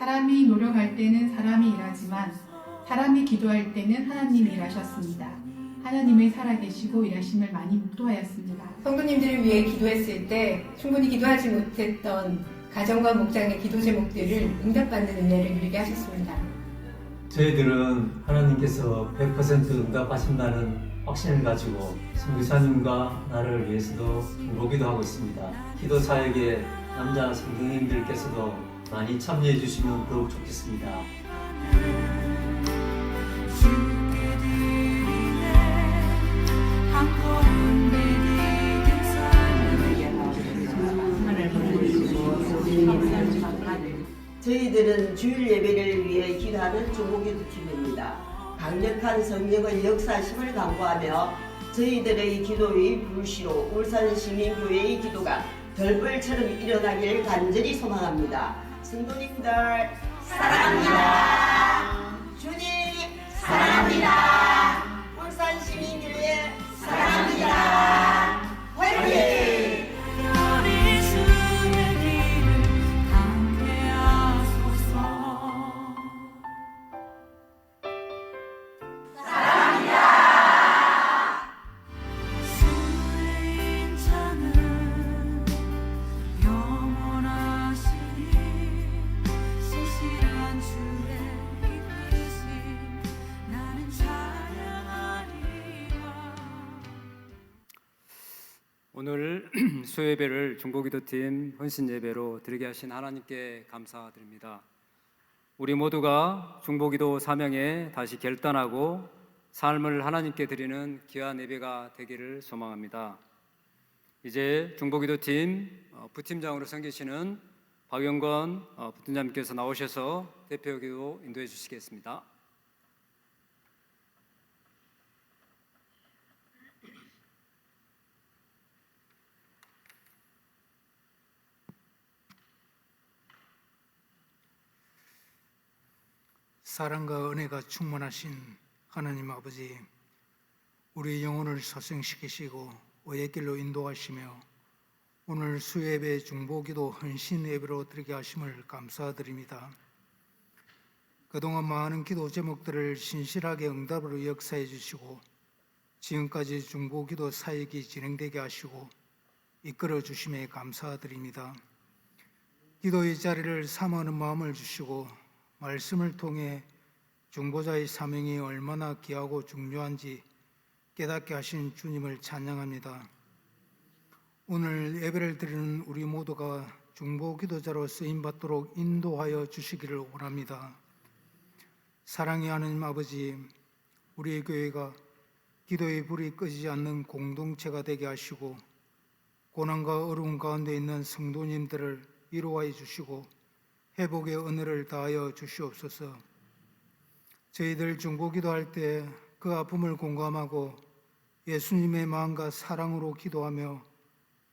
사람이 노력할 때는 사람이 일하지만 사람이 기도할 때는 하나님이 일하셨습니다. 하나님의 살아계시고 일하심을 많이 묵도하였습니다. 성도님들을 위해 기도했을 때 충분히 기도하지 못했던 가정과 목장의 기도 제목들을 응답받는 은혜를 누리게 하셨습니다. 저희들은 하나님께서 100% 응답하신다는 확신을 가지고 선교사님과 나를 위해서도 기도기도 하고 있습니다. 기도 사역에 남자 성도님들께서도 많이 참여해 주시면 더욱 좋겠습니다. 저희들은 주일 예배를 위해 기도하는 중보기도 팀입니다. 강력한 성령의 역사심을 강구하며 저희들의 기도의 불씨로 울산시민교회의 기도가 별벌처럼 일어나길 간절히 소망합니다. 성도님들 사랑합니다. 주님 사랑합니다. 울산시민교회 사랑합니다. 화이팅! 오늘 수요예배를 중보기도팀 헌신예배로 드리게 하신 하나님께 감사드립니다. 우리 모두가 중보기도 사명에 다시 결단하고 삶을 하나님께 드리는 귀한 예배가 되기를 소망합니다. 이제 중보기도팀 부팀장으로 섬기시는 박영건 부팀장님께서 나오셔서 대표기도 인도해 주시겠습니다. 사랑과 은혜가 충만하신 하나님 아버지, 우리 영혼을 소생시키시고 의의 길로 인도하시며 오늘 수예배 중보기도 헌신 예배로 드리게 하심을 감사드립니다. 그동안 많은 기도 제목들을 신실하게 응답으로 역사해 주시고 지금까지 중보기도 사역이 진행되게 하시고 이끌어 주심에 감사드립니다. 기도의 자리를 삼하는 마음을 주시고 말씀을 통해 중보자의 사명이 얼마나 귀하고 중요한지 깨닫게 하신 주님을 찬양합니다. 오늘 예배를 드리는 우리 모두가 중보 기도자로 쓰임받도록 인도하여 주시기를 원합니다. 사랑의 하나님 아버지, 우리의 교회가 기도의 불이 꺼지지 않는 공동체가 되게 하시고 고난과 어려움 가운데 있는 성도님들을 위로하여 주시고 회복의 은혜를 다하여 주시옵소서. 저희들 중보기도할 때 그 아픔을 공감하고 예수님의 마음과 사랑으로 기도하며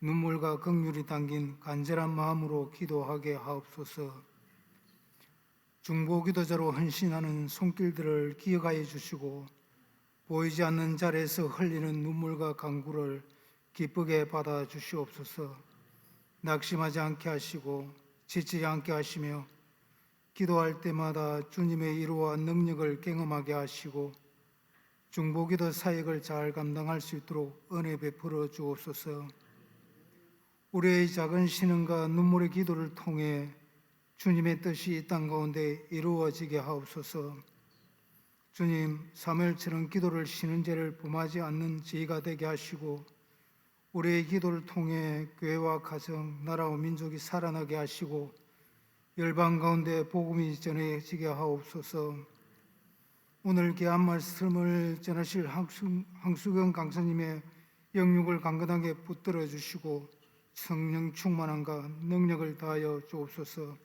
눈물과 긍휼이 담긴 간절한 마음으로 기도하게 하옵소서. 중보기도자로 헌신하는 손길들을 기억하여 주시고 보이지 않는 자리에서 흘리는 눈물과 간구를 기쁘게 받아 주시옵소서. 낙심하지 않게 하시고 지치지 않게 하시며 기도할 때마다 주님의 위로와 능력을 경험하게 하시고 중보기도 사역을 잘 감당할 수 있도록 은혜 베풀어 주옵소서. 우리의 작은 신음과 눈물의 기도를 통해 주님의 뜻이 이 땅 가운데 이루어지게 하옵소서. 주님, 사무엘처럼 기도를 쉬는 죄를 범하지 않는 저희가 되게 하시고 우리의 기도를 통해 교회와 가정, 나라와 민족이 살아나게 하시고 열방 가운데 복음이 전해지게 하옵소서. 오늘 귀한 말씀을 전하실 황수경 강사님의 영육을 강건하게 붙들어 주시고 성령 충만함과 능력을 다하여 주옵소서.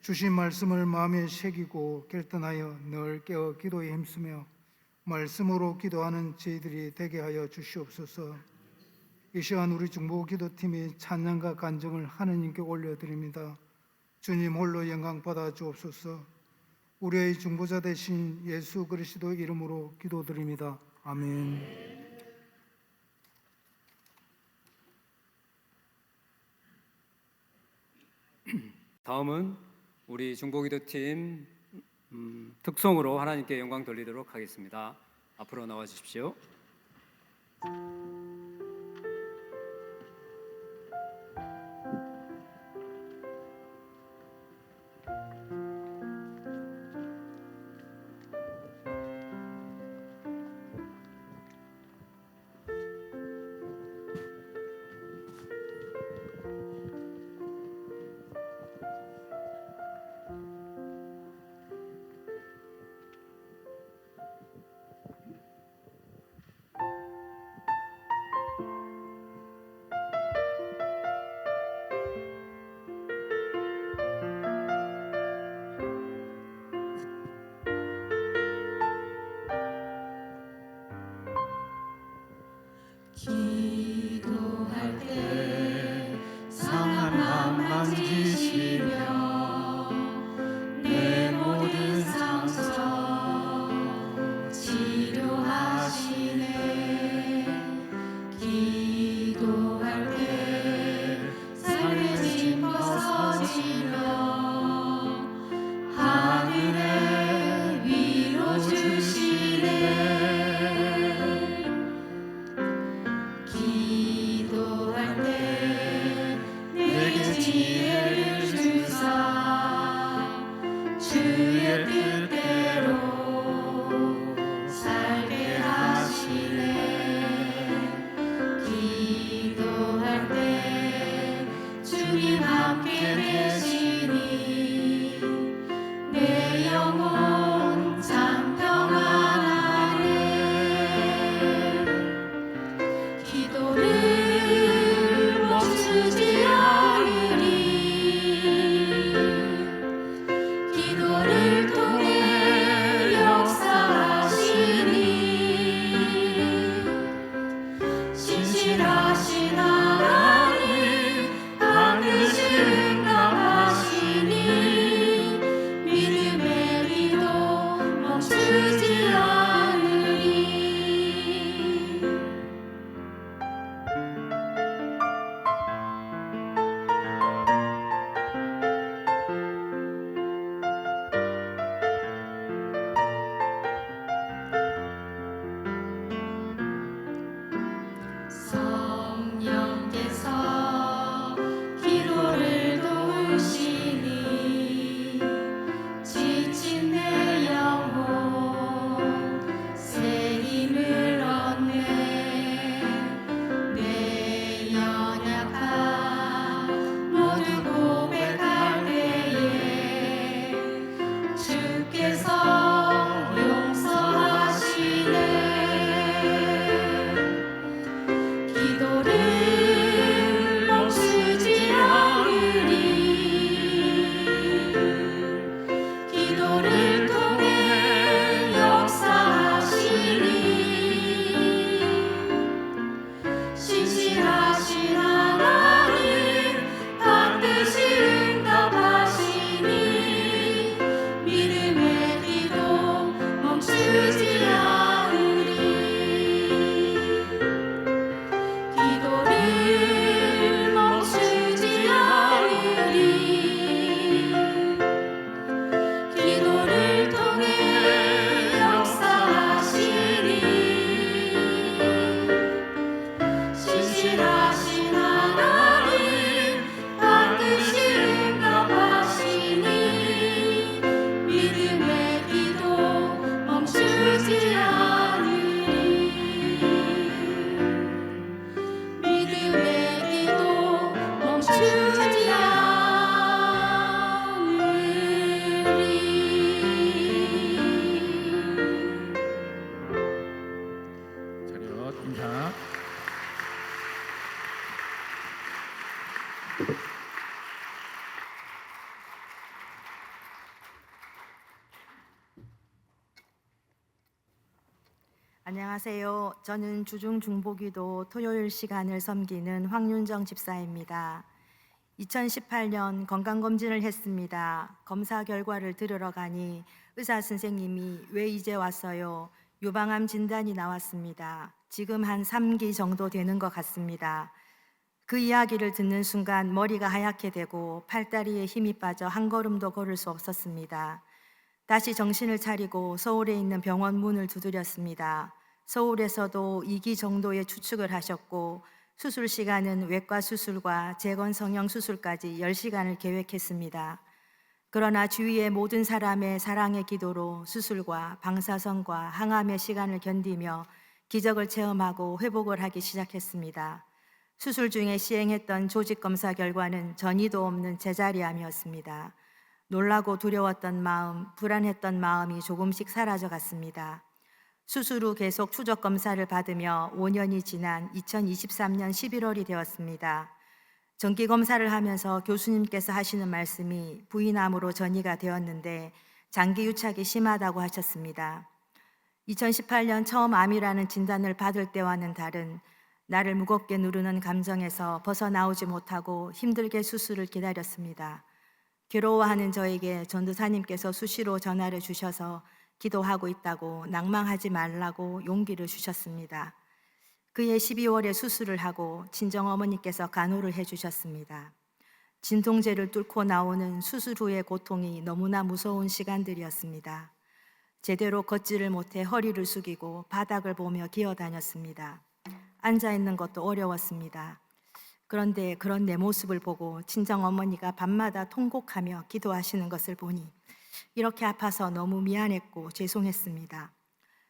주신 말씀을 마음에 새기고 결단하여 늘 깨어 기도에 힘쓰며 말씀으로 기도하는 저희들이 되게 하여 주시옵소서. 이 시간 우리 중보기도팀이 찬양과 간증을 하느님께 올려드립니다. 주님 홀로 영광 받아 주옵소서. 우리의 중보자 되신 예수 그리스도 이름으로 기도드립니다. 아멘. 다음은 우리 중보기도팀 특송으로 하나님께 영광 돌리도록 하겠습니다. 앞으로 나와 주십시오. 기도할 때 상한 맘 만지시며 내 모든 상처 치료하시네. 기도할 때 삶의 짐 벗어지며 하늘의 위로 주시네. 기도할 때 내게 지혜를 주사 주의 뜻대로 살게 하시네. 기도할 때 주님 함께 계시니 내 영혼 참 평안하네. 기도를 멈추지 않으리. 기도를 통해 역사하시니 신실하신 하나님 반드시 응답하시니 믿음의 기도 멈추지 않으리. 성령께서 기도를 도우시니 지친 내 영혼 새 힘을 얻네. 내 연약함 모두 고백할 때에 주께서 용서하시네. 기도를 멈추지 않으리. 기도를 통해 역사하시니 신실하신 하나님 반드시 응답하시니 믿음의 기도 멈추지 않으리. 기도를 멈추지 않으리. 기도를 통해 역사하시니 신실하신 하나님 반드시 응답하시니 믿음의 기도 멈추지 않으리. 믿음의 기도 멈추지 않으리. 차렷 인사. 안녕하세요. 저는 주중 중보기도 토요일 시간을 섬기는 황윤정 집사입니다. 2018년 건강검진을 했습니다. 검사 결과를 들으러 가니 의사 선생님이 왜 이제 왔어요? 유방암 진단이 나왔습니다. 지금 한 3기 정도 되는 것 같습니다. 그 이야기를 듣는 순간 머리가 하얗게 되고 팔다리에 힘이 빠져 한 걸음도 걸을 수 없었습니다. 다시 정신을 차리고 서울에 있는 병원 문을 두드렸습니다. 서울에서도 2기 정도의 추측을 하셨고 수술 시간은 외과 수술과 재건 성형 수술까지 10시간을 계획했습니다. 그러나 주위의 모든 사람의 사랑의 기도로 수술과 방사선과 항암의 시간을 견디며 기적을 체험하고 회복을 하기 시작했습니다. 수술 중에 시행했던 조직 검사 결과는 전이도 없는 제자리암이었습니다. 놀라고 두려웠던 마음, 불안했던 마음이 조금씩 사라져 갔습니다. 수술 후 계속 추적 검사를 받으며 5년이 지난 2023년 11월이 되었습니다. 정기 검사를 하면서 교수님께서 하시는 말씀이 부인암으로 전이가 되었는데 장기 유착이 심하다고 하셨습니다. 2018년 처음 암이라는 진단을 받을 때와는 다른 나를 무겁게 누르는 감정에서 벗어나오지 못하고 힘들게 수술을 기다렸습니다. 괴로워하는 저에게 전도사님께서 수시로 전화를 주셔서 기도하고 있다고 낭망하지 말라고 용기를 주셨습니다. 그해 12월에 수술을 하고 친정어머니께서 간호를 해주셨습니다. 진통제를 뚫고 나오는 수술 후의 고통이 너무나 무서운 시간들이었습니다. 제대로 걷지를 못해 허리를 숙이고 바닥을 보며 기어다녔습니다. 앉아있는 것도 어려웠습니다. 그런데 그런 내 모습을 보고 친정어머니가 밤마다 통곡하며 기도하시는 것을 보니 이렇게 아파서 너무 미안했고 죄송했습니다.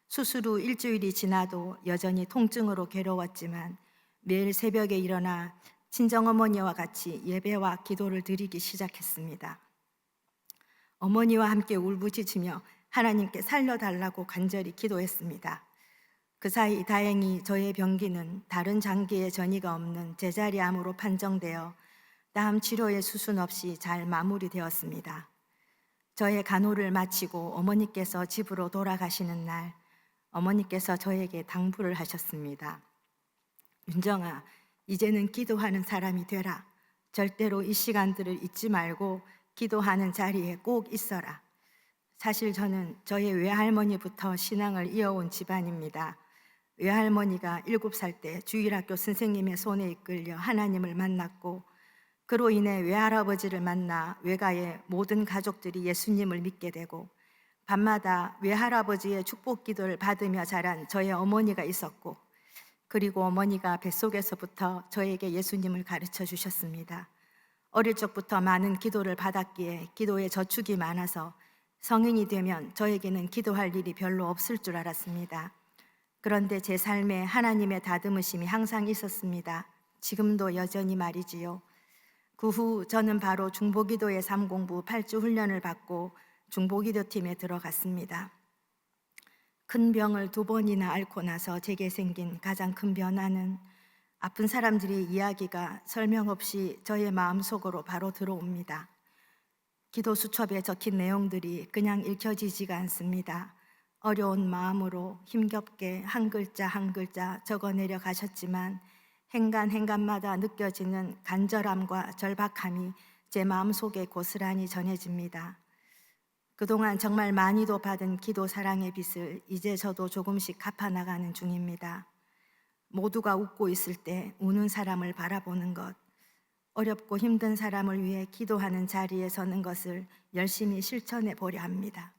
수술 후 일주일이 지나도 여전히 통증으로 괴로웠지만 매일 새벽에 일어나 친정어머니와 같이 예배와 기도를 드리기 시작했습니다. 어머니와 함께 울부짖으며 하나님께 살려달라고 간절히 기도했습니다. 그 사이 다행히 저의 병기는 다른 장기에 전이가 없는 제자리암으로 판정되어 다음 치료에 수순 없이 잘 마무리되었습니다. 저의 간호를 마치고 어머니께서 집으로 돌아가시는 날 어머니께서 저에게 당부를 하셨습니다. 윤정아, 이제는 기도하는 사람이 되라. 절대로 이 시간들을 잊지 말고 기도하는 자리에 꼭 있어라. 사실 저는 저의 외할머니부터 신앙을 이어온 집안입니다. 외할머니가 7살 때 주일학교 선생님의 손에 이끌려 하나님을 만났고 그로 인해 외할아버지를 만나 외가의 모든 가족들이 예수님을 믿게 되고 밤마다 외할아버지의 축복 기도를 받으며 자란 저의 어머니가 있었고 그리고 어머니가 뱃속에서부터 저에게 예수님을 가르쳐 주셨습니다. 어릴 적부터 많은 기도를 받았기에 기도에 저축이 많아서 성인이 되면 저에게는 기도할 일이 별로 없을 줄 알았습니다. 그런데 제 삶에 하나님의 다듬으심이 항상 있었습니다. 지금도 여전히 말이지요. 그 후 저는 바로 중보기도의 삶공부 8주 훈련을 받고 중보기도팀에 들어갔습니다. 큰 병을 2번이나 앓고 나서 제게 생긴 가장 큰 변화는 아픈 사람들의 이야기가 설명 없이 저의 마음속으로 바로 들어옵니다. 기도 수첩에 적힌 내용들이 그냥 읽혀지지가 않습니다. 어려운 마음으로 힘겹게 한 글자 한 글자 적어내려 가셨지만 행간마다 느껴지는 간절함과 절박함이 제 마음속에 고스란히 전해집니다. 그동안 정말 많이도 받은 기도 사랑의 빚을 이제 저도 조금씩 갚아나가는 중입니다. 모두가 웃고 있을 때 우는 사람을 바라보는 것, 어렵고 힘든 사람을 위해 기도하는 자리에 서는 것을 열심히 실천해 보려 합니다.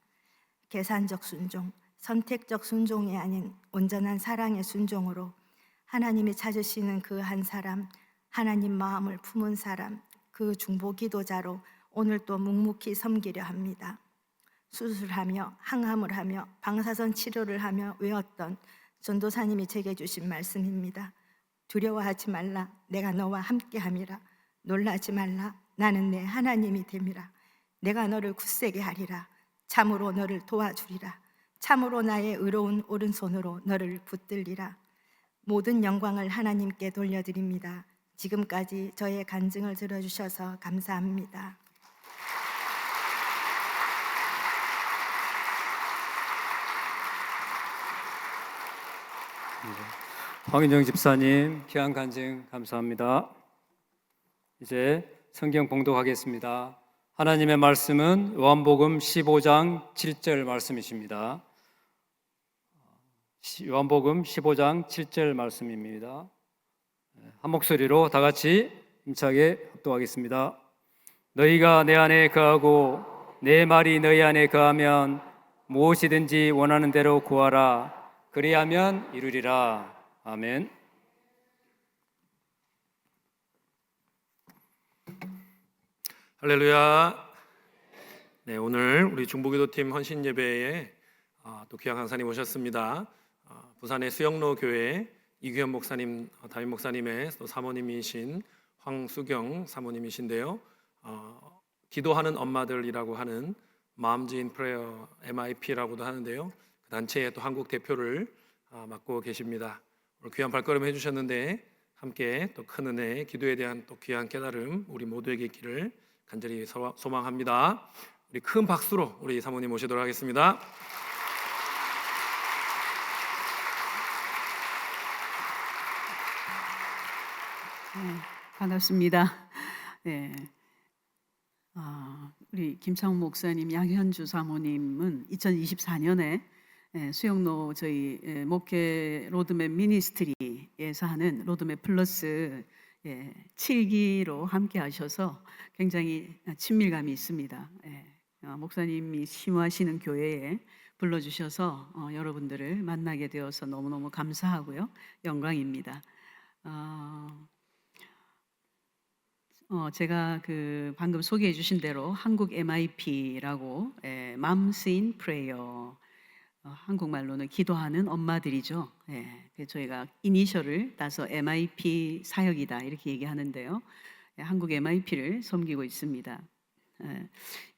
계산적 순종, 선택적 순종이 아닌 온전한 사랑의 순종으로 하나님이 찾으시는 그 한 사람, 하나님 마음을 품은 사람, 그 중보기도자로 오늘 또 묵묵히 섬기려 합니다. 수술하며 항암을 하며 방사선 치료를 하며 외웠던 전도사님이 제게 주신 말씀입니다. 두려워하지 말라, 내가 너와 함께함이라. 놀라지 말라, 나는 내 하나님이 됨이라. 내가 너를 굳세게 하리라. 참으로 너를 도와주리라. 참으로 나의 의로운 오른손으로 너를 붙들리라. 모든 영광을 하나님께 돌려드립니다. 지금까지 저의 간증을 들어주셔서 감사합니다. 황윤정 집사님 귀한 간증 감사합니다. 이제 성경 봉독하겠습니다. 하나님의 말씀은 요한복음 15장 7절 말씀이십니다. 요한복음 15장 7절 말씀입니다. 한 목소리로 다 같이 힘차게 합독하겠습니다. 너희가 내 안에 거하고 내 말이 너희 안에 거하면 무엇이든지 원하는 대로 구하라. 그리하면 이루리라. 아멘. 할렐루야. 네, 오늘 우리 중보기도팀 헌신 예배에 또 귀한 강사님 오셨습니다. 부산의 수영로 교회 이규현 목사님, 담임 목사님의 또 사모님이신 황수경 사모님이신데요. 기도하는 엄마들이라고 하는 Moms in Prayer MIP라고도 하는데요. 그 단체의 또 한국 대표를 맡고 계십니다. 오늘 귀한 발걸음 해주셨는데 함께 또 큰 은혜, 기도에 대한 또 귀한 깨달음 우리 모두에게 있기를 간절히 소망합니다. 우리 큰 박수로 우리 사모님 모시도록 하겠습니다. 네, 반갑습니다. 네. 우리 김창훈 목사님, 양현주 사모님은 2024년에 수영로 저희 목회 로드맵 미니스트리에서 하는 로드맵 플러스 7기로 함께 하셔서 굉장히 친밀감이 있습니다. 목사님이 심호하시는 교회에 불러주셔서 여러분들을 만나게 되어서 너무너무 감사하고요. 영광입니다. 제가 방금 소개해 주신 대로 한국 MIP라고 Moms in Prayer, 한국말로는 기도하는 엄마들이죠. 저희가 이니셜을 따서 MIP 사역이다 이렇게 얘기하는데요. 한국 MIP를 섬기고 있습니다.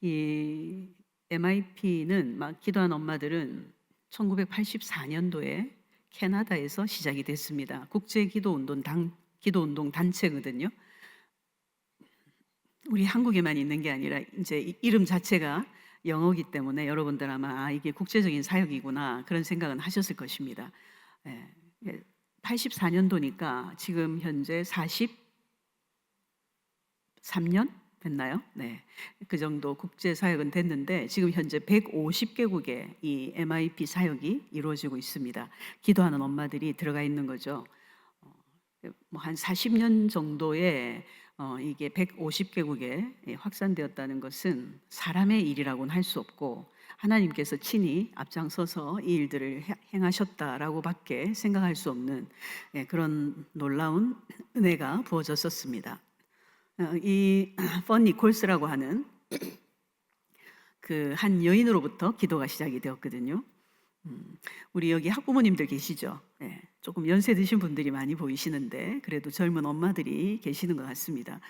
이 MIP는 기도하는 엄마들은 1984년도에 캐나다에서 시작이 됐습니다. 국제 기도운동 단체거든요. 우리 한국에만 있는 게 아니라 이제 이름 자체가 영어이기 때문에 여러분들 아마 이게 국제적인 사역이구나 그런 생각은 하셨을 것입니다. 84년도니까 지금 현재 43년 됐나요? 네, 그 정도 국제 사역은 됐는데 지금 현재 150개국의 이 MIP 사역이 이루어지고 있습니다. 기도하는 엄마들이 들어가 있는 거죠. 한 40년 정도의 이게 150개국에 확산되었다는 것은 사람의 일이라고는 할 수 없고 하나님께서 친히 앞장서서 이 일들을 행하셨다라고 밖에 생각할 수 없는 그런 놀라운 은혜가 부어졌었습니다. 이 펀 니콜스라고 하는 그 한 여인으로부터 기도가 시작이 되었거든요. 우리 여기 학부모님들 계시죠? 조금 연세 드신 분들이 많이 보이시는데 그래도 젊은 엄마들이 계시는 것 같습니다.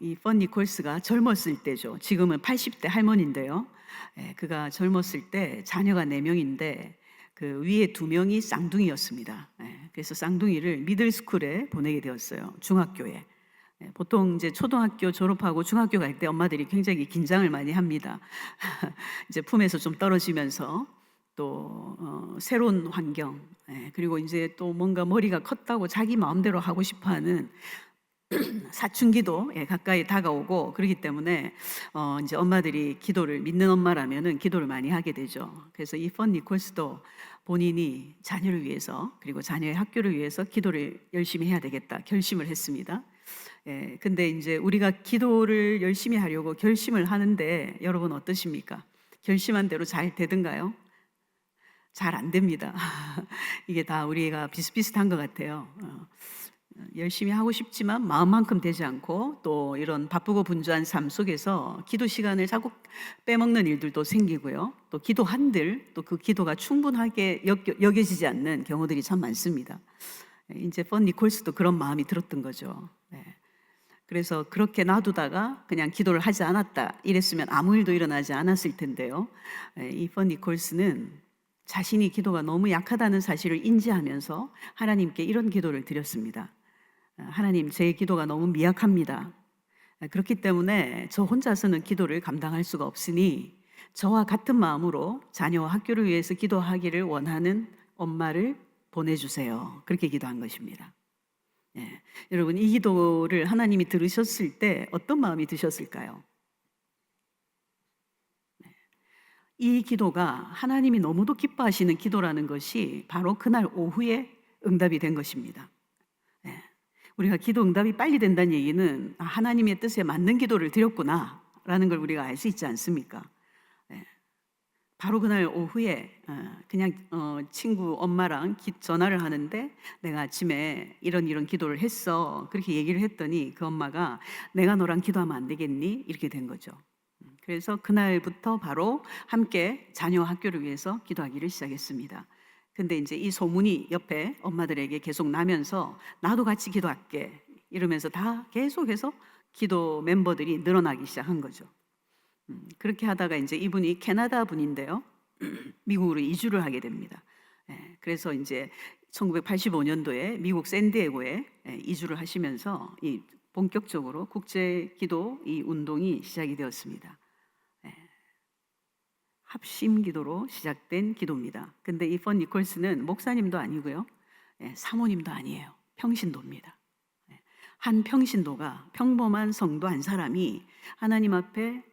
이 펀 니콜스가 젊었을 때죠. 지금은 80대 할머니인데요. 그가 젊었을 때 자녀가 4명인데 그 위에 2명이 쌍둥이였습니다. 그래서 쌍둥이를 미들스쿨에 보내게 되었어요. 중학교에. 보통 이제 초등학교 졸업하고 중학교 갈 때 엄마들이 굉장히 긴장을 많이 합니다. 이제 품에서 좀 떨어지면서 또 새로운 환경, 그리고 이제 또 뭔가 머리가 컸다고 자기 마음대로 하고 싶어하는 사춘기도 가까이 다가오고 그렇기 때문에 이제 엄마들이 기도를 믿는 엄마라면은 기도를 많이 하게 되죠. 그래서 이 펀 니콜스도 본인이 자녀를 위해서 그리고 자녀의 학교를 위해서 기도를 열심히 해야 되겠다 결심을 했습니다. 근데 이제 우리가 기도를 열심히 하려고 결심을 하는데 여러분 어떠십니까? 결심한 대로 잘 되던가요? 잘 안 됩니다. 이게 다 우리가 비슷비슷한 것 같아요. 열심히 하고 싶지만 마음만큼 되지 않고 또 이런 바쁘고 분주한 삶 속에서 기도 시간을 자꾸 빼먹는 일들도 생기고요. 또 기도한들 또 그 기도가 충분하게 여겨지지 않는 경우들이 참 많습니다. 이제 펀 니콜스도 그런 마음이 들었던 거죠. 그래서 그렇게 놔두다가 그냥 기도를 하지 않았다 이랬으면 아무 일도 일어나지 않았을 텐데요. 이 펀 니콜스는 자신이 기도가 너무 약하다는 사실을 인지하면서 하나님께 이런 기도를 드렸습니다. 하나님, 제 기도가 너무 미약합니다. 그렇기 때문에 저 혼자서는 기도를 감당할 수가 없으니 저와 같은 마음으로 자녀와 학교를 위해서 기도하기를 원하는 엄마를 보내주세요. 그렇게 기도한 것입니다. 여러분, 이 기도를 하나님이 들으셨을 때 어떤 마음이 드셨을까요? 이 기도가 하나님이 너무도 기뻐하시는 기도라는 것이 바로 그날 오후에 응답이 된 것입니다. 우리가 기도 응답이 빨리 된다는 얘기는 하나님의 뜻에 맞는 기도를 드렸구나라는 걸 우리가 알 수 있지 않습니까? 바로 그날 오후에 그냥 친구 엄마랑 전화를 하는데 내가 아침에 이런 기도를 했어. 그렇게 얘기를 했더니 그 엄마가 내가 너랑 기도하면 안 되겠니? 이렇게 된 거죠. 그래서 그날부터 바로 함께 자녀 학교를 위해서 기도하기를 시작했습니다. 근데 이제 이 소문이 옆에 엄마들에게 계속 나면서 나도 같이 기도할게 이러면서 다 계속해서 기도 멤버들이 늘어나기 시작한 거죠. 그렇게 하다가 이제 이분이 캐나다 분인데요. 미국으로 이주를 하게 됩니다. 그래서 이제 1985년도에 미국 샌디에고에 이주를 하시면서 이 본격적으로 국제 기도 이 운동이 시작이 되었습니다. 합심 기도로 시작된 기도입니다. 근데 이 펀 니콜스는 목사님도 아니고요. 사모님도 아니에요. 평신도입니다. 한 평신도가 평범한 성도 한 사람이 하나님 앞에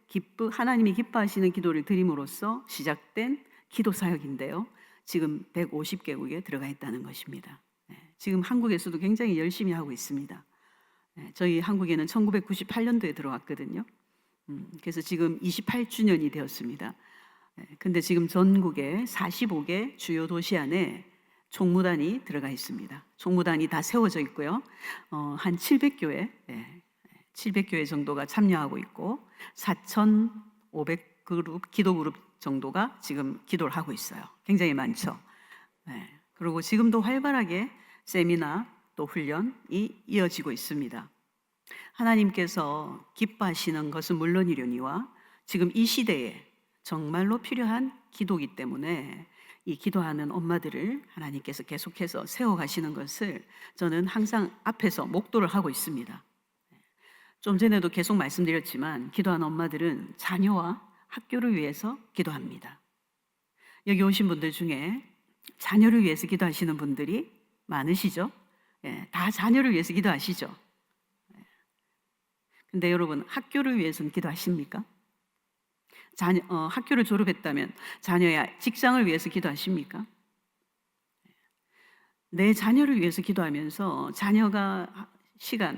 하나님이 기뻐하시는 기도를 드림으로써 시작된 기도 사역인데요. 지금 150개국에 들어가 있다는 것입니다. 지금 한국에서도 굉장히 열심히 하고 있습니다. 저희 한국에는 1998년도에 들어왔거든요. 그래서 지금 28주년이 되었습니다. 근데 지금 전국에 45개 주요 도시 안에 총무단이 들어가 있습니다. 총무단이 다 세워져 있고요. 한 700교회, 700교회 정도가 참여하고 있고 4,500그룹 기도 그룹 정도가 지금 기도를 하고 있어요. 굉장히 많죠. 그리고 지금도 활발하게 세미나 또 훈련이 이어지고 있습니다. 하나님께서 기뻐하시는 것은 물론이려니와 지금 이 시대에 정말로 필요한 기도이기 때문에 이 기도하는 엄마들을 하나님께서 계속해서 세워가시는 것을 저는 항상 앞에서 목도를 하고 있습니다. 좀 전에도 계속 말씀드렸지만 기도하는 엄마들은 자녀와 학교를 위해서 기도합니다. 여기 오신 분들 중에 자녀를 위해서 기도하시는 분들이 많으시죠? 다 자녀를 위해서 기도하시죠? 근데 여러분 학교를 위해서는 기도하십니까? 학교를 졸업했다면 자녀의 직장을 위해서 기도하십니까? 내 자녀를 위해서 기도하면서 자녀가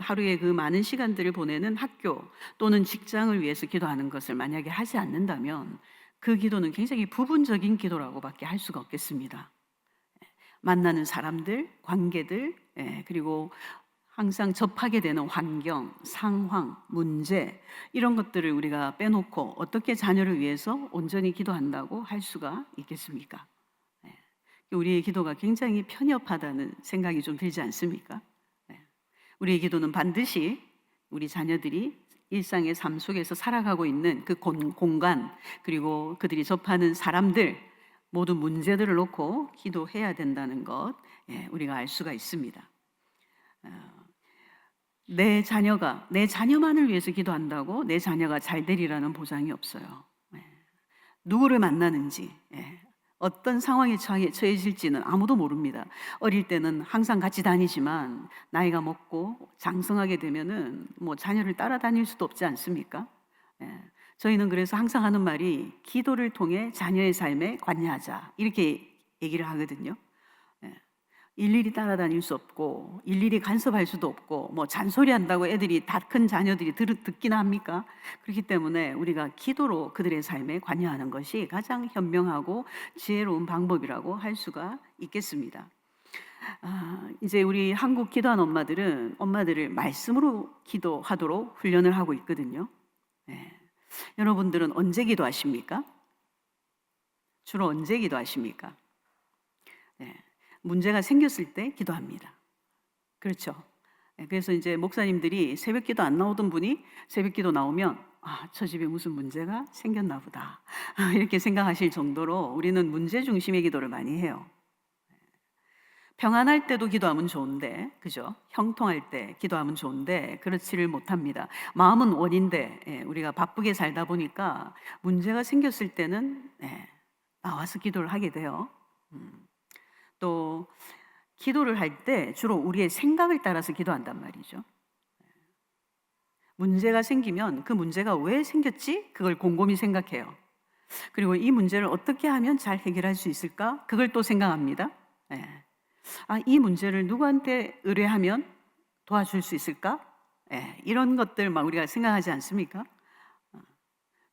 하루에 그 많은 시간들을 보내는 학교 또는 직장을 위해서 기도하는 것을 만약에 하지 않는다면 그 기도는 굉장히 부분적인 기도라고밖에 할 수가 없겠습니다. 만나는 사람들, 관계들, 그리고 항상 접하게 되는 환경, 상황, 문제 이런 것들을 우리가 빼놓고 어떻게 자녀를 위해서 온전히 기도한다고 할 수가 있겠습니까? 우리의 기도가 굉장히 편협하다는 생각이 좀 들지 않습니까? 우리의 기도는 반드시 우리 자녀들이 일상의 삶 속에서 살아가고 있는 그 공간 그리고 그들이 접하는 사람들 모든 문제들을 놓고 기도해야 된다는 것 우리가 알 수가 있습니다. 내 자녀만을 위해서 기도한다고 내 자녀가 잘 되리라는 보장이 없어요. 누구를 만나는지 어떤 상황에 처해질지는 아무도 모릅니다. 어릴 때는 항상 같이 다니지만 나이가 먹고 장성하게 되면은 뭐 자녀를 따라다닐 수도 없지 않습니까? 저희는 그래서 항상 하는 말이 기도를 통해 자녀의 삶에 관여하자 이렇게 얘기를 하거든요. 일일이 따라다닐 수 없고 일일이 간섭할 수도 없고 뭐 잔소리한다고 애들이 다 큰 자녀들이 듣기나 합니까? 그렇기 때문에 우리가 기도로 그들의 삶에 관여하는 것이 가장 현명하고 지혜로운 방법이라고 할 수가 있겠습니다. 이제 우리 한국 기도하는 엄마들을 말씀으로 기도하도록 훈련을 하고 있거든요. 여러분들은 언제 기도하십니까? 주로 언제 기도하십니까? 문제가 생겼을 때 기도합니다. 그렇죠? 그래서 이제 목사님들이 새벽 기도 안 나오던 분이 새벽 기도 나오면 저 집에 무슨 문제가 생겼나 보다 이렇게 생각하실 정도로 우리는 문제 중심의 기도를 많이 해요. 평안할 때도 기도하면 좋은데, 그죠? 형통할 때 기도하면 좋은데 그렇지를 못합니다. 마음은 원인데 우리가 바쁘게 살다 보니까 문제가 생겼을 때는 나와서 기도를 하게 돼요. 또 기도를 할 때 주로 우리의 생각을 따라서 기도한단 말이죠. 문제가 생기면 그 문제가 왜 생겼지? 그걸 곰곰이 생각해요. 그리고 이 문제를 어떻게 하면 잘 해결할 수 있을까? 그걸 또 생각합니다. 이 문제를 누구한테 의뢰하면 도와줄 수 있을까? 예, 이런 것들 막 우리가 생각하지 않습니까?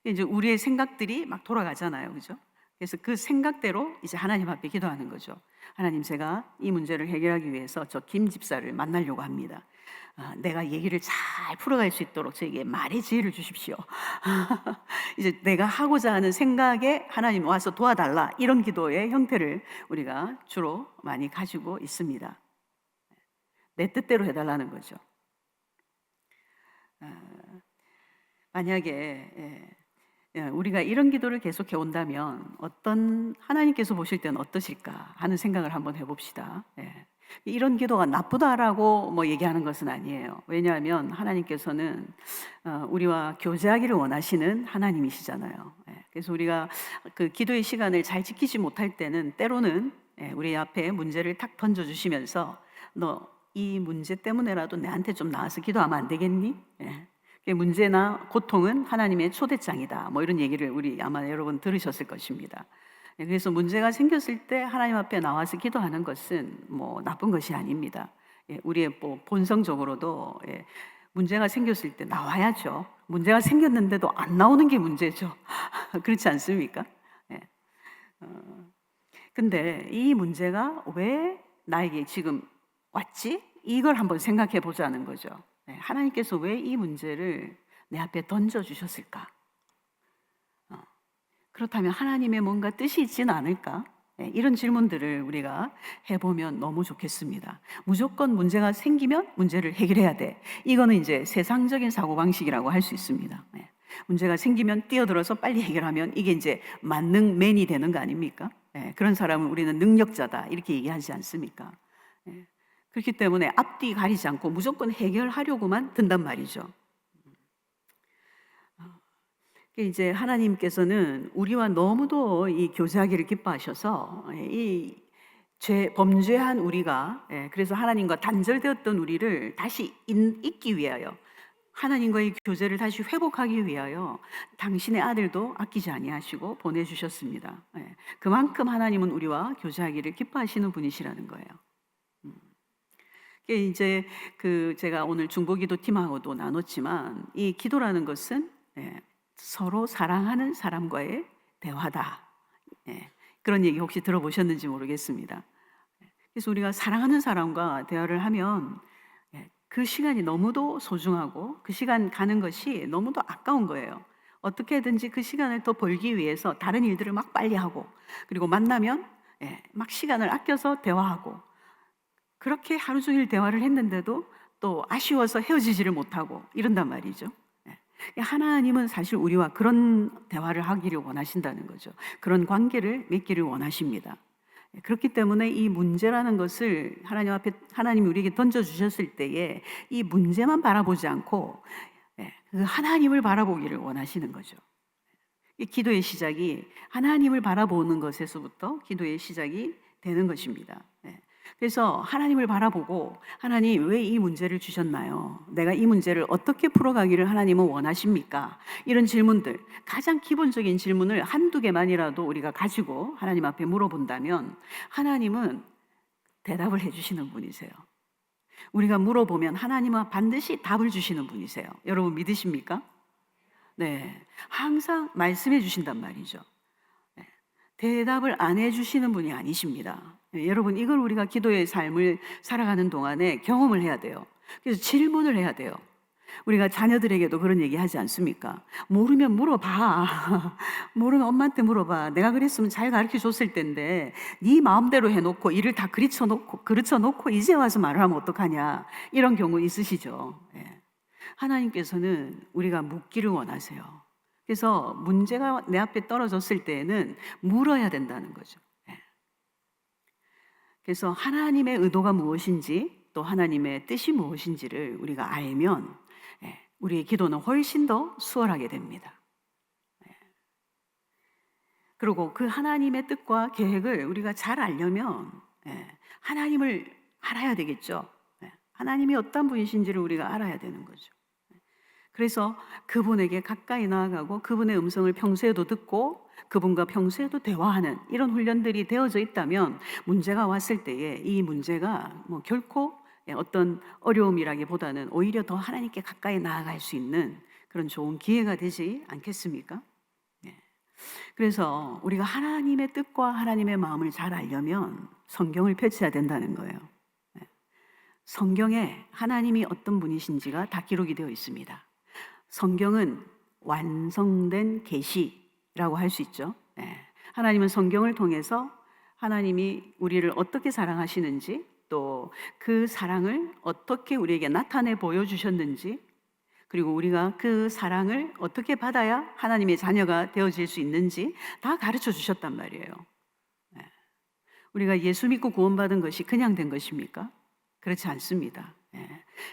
이제 우리의 생각들이 막 돌아가잖아요, 그죠? 그래서 그 생각대로 이제 하나님 앞에 기도하는 거죠. 하나님, 제가 이 문제를 해결하기 위해서 저 김 집사를 만나려고 합니다. 내가 얘기를 잘 풀어갈 수 있도록 저에게 말의 지혜를 주십시오. 이제 내가 하고자 하는 생각에 하나님 와서 도와달라, 이런 기도의 형태를 우리가 주로 많이 가지고 있습니다. 내 뜻대로 해달라는 거죠. 만약에 우리가 이런 기도를 계속해 온다면 어떤 하나님께서 보실 때는 어떠실까 하는 생각을 한번 해봅시다. 이런 기도가 나쁘다라고 뭐 얘기하는 것은 아니에요. 왜냐하면 하나님께서는 우리와 교제하기를 원하시는 하나님이시잖아요. 그래서 우리가 그 기도의 시간을 잘 지키지 못할 때는 때로는 우리 앞에 문제를 탁 던져주시면서 너 이 문제 때문에라도 내한테 좀 나와서 기도하면 안 되겠니? 문제나 고통은 하나님의 초대장이다. 뭐 이런 얘기를 우리 아마 여러분 들으셨을 것입니다. 그래서 문제가 생겼을 때 하나님 앞에 나와서 기도하는 것은 뭐 나쁜 것이 아닙니다. 우리의 뭐 본성적으로도 문제가 생겼을 때 나와야죠. 문제가 생겼는데도 안 나오는 게 문제죠. 그렇지 않습니까? 근데 이 문제가 왜 나에게 지금 왔지? 이걸 한번 생각해 보자는 거죠. 하나님께서 왜 이 문제를 내 앞에 던져주셨을까? 그렇다면 하나님의 뭔가 뜻이 있지는 않을까? 이런 질문들을 우리가 해보면 너무 좋겠습니다. 무조건 문제가 생기면 문제를 해결해야 돼. 이거는 이제 세상적인 사고방식이라고 할 수 있습니다. 문제가 생기면 뛰어들어서 빨리 해결하면 이게 이제 만능맨이 되는 거 아닙니까? 그런 사람은 우리는 능력자다, 이렇게 얘기하지 않습니까? 그렇기 때문에 앞뒤 가리지 않고 무조건 해결하려고만 든단 말이죠. 이제 하나님께서는 우리와 너무도 이 교제하기를 기뻐하셔서 이 범죄한 우리가, 그래서 하나님과 단절되었던 우리를 다시 잇기 위하여, 하나님과의 교제를 다시 회복하기 위하여 당신의 아들도 아끼지 아니하시고 보내주셨습니다. 그만큼 하나님은 우리와 교제하기를 기뻐하시는 분이시라는 거예요. 이제 제가 오늘 중보기도 팀하고도 나눴지만, 이 기도라는 것은 서로 사랑하는 사람과의 대화다. 그런 얘기 혹시 들어보셨는지 모르겠습니다. 그래서 우리가 사랑하는 사람과 대화를 하면 그 시간이 너무도 소중하고 그 시간 가는 것이 너무도 아까운 거예요. 어떻게든지 그 시간을 더 벌기 위해서 다른 일들을 막 빨리 하고, 그리고 만나면 막 시간을 아껴서 대화하고, 그렇게 하루 종일 대화를 했는데도 또 아쉬워서 헤어지지를 못하고 이런단 말이죠. 하나님은 사실 우리와 그런 대화를 하기를 원하신다는 거죠. 그런 관계를 맺기를 원하십니다. 그렇기 때문에 이 문제라는 것을 하나님 앞에, 하나님이 우리에게 던져주셨을 때에 이 문제만 바라보지 않고 그 하나님을 바라보기를 원하시는 거죠. 이 기도의 시작이 하나님을 바라보는 것에서부터 기도의 시작이 되는 것입니다. 그래서 하나님을 바라보고, 하나님 왜 이 문제를 주셨나요? 내가 이 문제를 어떻게 풀어가기를 하나님은 원하십니까? 이런 질문들, 가장 기본적인 질문을 한두 개만이라도 우리가 가지고 하나님 앞에 물어본다면 하나님은 대답을 해주시는 분이세요. 우리가 물어보면 하나님은 반드시 답을 주시는 분이세요. 여러분 믿으십니까? 네, 항상 말씀해 주신단 말이죠. 대답을 안 해주시는 분이 아니십니다. 여러분, 이걸 우리가 기도의 삶을 살아가는 동안에 경험을 해야 돼요. 그래서 질문을 해야 돼요. 우리가 자녀들에게도 그런 얘기 하지 않습니까? 모르면 물어봐. 모르면 엄마한테 물어봐. 내가 그랬으면 잘 가르쳐 줬을 텐데 네 마음대로 해놓고 일을 다 그르쳐놓고 이제 와서 말을 하면 어떡하냐. 이런 경우 있으시죠. 하나님께서는 우리가 묻기를 원하세요. 그래서 문제가 내 앞에 떨어졌을 때에는 물어야 된다는 거죠. 그래서 하나님의 의도가 무엇인지, 또 하나님의 뜻이 무엇인지를 우리가 알면 우리의 기도는 훨씬 더 수월하게 됩니다. 그리고 그 하나님의 뜻과 계획을 우리가 잘 알려면 하나님을 알아야 되겠죠. 하나님이 어떤 분이신지를 우리가 알아야 되는 거죠. 그래서 그분에게 가까이 나아가고 그분의 음성을 평소에도 듣고 그분과 평소에도 대화하는 이런 훈련들이 되어져 있다면 문제가 왔을 때에 이 문제가 결코 어떤 어려움이라기보다는 오히려 더 하나님께 가까이 나아갈 수 있는 그런 좋은 기회가 되지 않겠습니까? 그래서 우리가 하나님의 뜻과 하나님의 마음을 잘 알려면 성경을 펼쳐야 된다는 거예요. 성경에 하나님이 어떤 분이신지가 다 기록이 되어 있습니다. 성경은 완성된 계시라고 할 수 있죠. 하나님은 성경을 통해서 하나님이 우리를 어떻게 사랑하시는지, 또 그 사랑을 어떻게 우리에게 나타내 보여주셨는지, 그리고 우리가 그 사랑을 어떻게 받아야 하나님의 자녀가 되어질 수 있는지 다 가르쳐 주셨단 말이에요. 우리가 예수 믿고 구원받은 것이 그냥 된 것입니까? 그렇지 않습니다.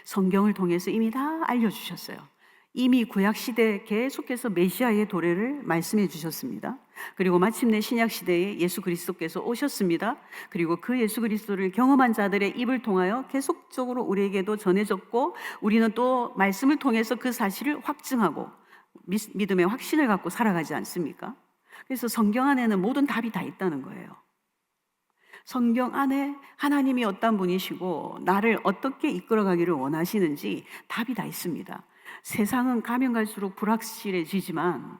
성경을 통해서 이미 다 알려주셨어요. 이미 구약시대에 계속해서 메시아의 도래를 말씀해 주셨습니다. 그리고 마침내 신약시대에 예수 그리스도께서 오셨습니다. 그리고 그 예수 그리스도를 경험한 자들의 입을 통하여 계속적으로 우리에게도 전해졌고, 우리는 또 말씀을 통해서 그 사실을 확증하고 믿음의 확신을 갖고 살아가지 않습니까? 그래서 성경 안에는 모든 답이 다 있다는 거예요. 성경 안에 하나님이 어떤 분이시고 나를 어떻게 이끌어가기를 원하시는지 답이 다 있습니다. 세상은 가면 갈수록 불확실해지지만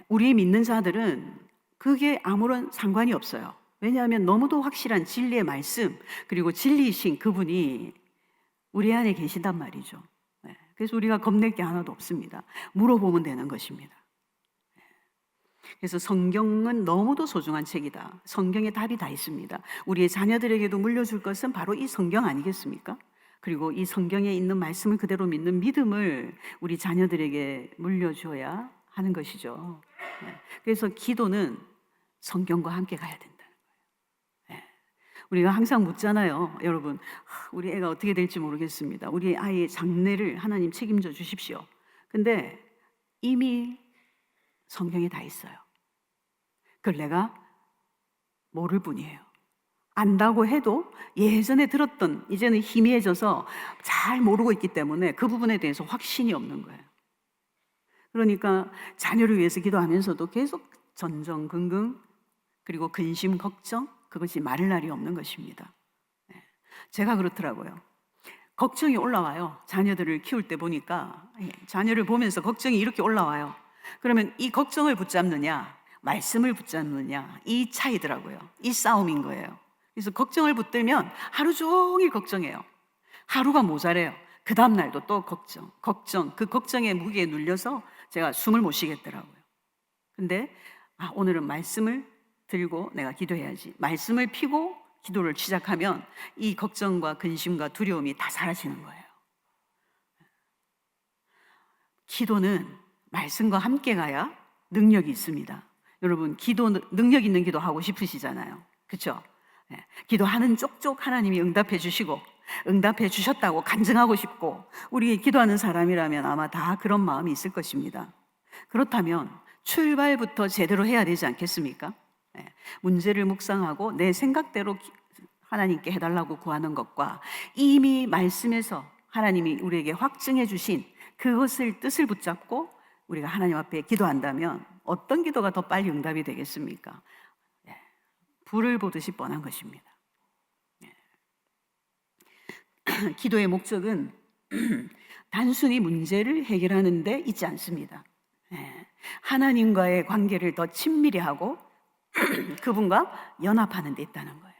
우리 믿는 자들은 그게 아무런 상관이 없어요. 왜냐하면 너무도 확실한 진리의 말씀, 그리고 진리이신 그분이 우리 안에 계신단 말이죠. 그래서 우리가 겁낼 게 하나도 없습니다. 물어보면 되는 것입니다. 그래서 성경은 너무도 소중한 책이다. 성경에 답이 다 있습니다. 우리의 자녀들에게도 물려줄 것은 바로 이 성경 아니겠습니까? 그리고 이 성경에 있는 말씀을 그대로 믿는 믿음을 우리 자녀들에게 물려줘야 하는 것이죠. 그래서 기도는 성경과 함께 가야 된다는 거예요. 우리가 항상 묻잖아요. 여러분, 우리 애가 어떻게 될지 모르겠습니다. 우리 아이의 장래를 하나님 책임져 주십시오. 근데 이미 성경에 다 있어요. 그걸 내가 모를 뿐이에요. 안다고 해도 예전에 들었던, 이제는 희미해져서 잘 모르고 있기 때문에 그 부분에 대해서 확신이 없는 거예요. 그러니까 자녀를 위해서 기도하면서도 계속 전전긍긍, 그리고 근심, 걱정, 그것이 마를 날이 없는 것입니다. 제가 그렇더라고요. 걱정이 올라와요. 자녀들을 키울 때 보니까 자녀를 보면서 걱정이 이렇게 올라와요. 그러면 이 걱정을 붙잡느냐, 말씀을 붙잡느냐, 이 차이더라고요. 이 싸움인 거예요. 그래서 걱정을 붙들면 하루 종일 걱정해요. 하루가 모자래요. 그 다음 날도 또 걱정, 그 걱정의 무게에 눌려서 제가 숨을 못 쉬겠더라고요. 근데 오늘은 말씀을 들고 내가 기도해야지. 말씀을 피고 기도를 시작하면 이 걱정과 근심과 두려움이 다 사라지는 거예요. 기도는 말씀과 함께 가야 능력이 있습니다. 여러분, 능력 있는 기도 하고 싶으시잖아요. 그렇죠? 기도하는 쪽쪽 하나님이 응답해 주시고, 응답해 주셨다고 간증하고 싶고, 우리 기도하는 사람이라면 아마 다 그런 마음이 있을 것입니다. 그렇다면 출발부터 제대로 해야 되지 않겠습니까? 문제를 묵상하고 내 생각대로 하나님께 해달라고 구하는 것과 이미 말씀에서 하나님이 우리에게 확증해 주신 그것을 뜻을 붙잡고 우리가 하나님 앞에 기도한다면 어떤 기도가 더 빨리 응답이 되겠습니까? 불을 보듯이 뻔한 것입니다. 기도의 목적은 단순히 문제를 해결하는 데 있지 않습니다. 하나님과의 관계를 더 친밀히 하고 그분과 연합하는 데 있다는 거예요.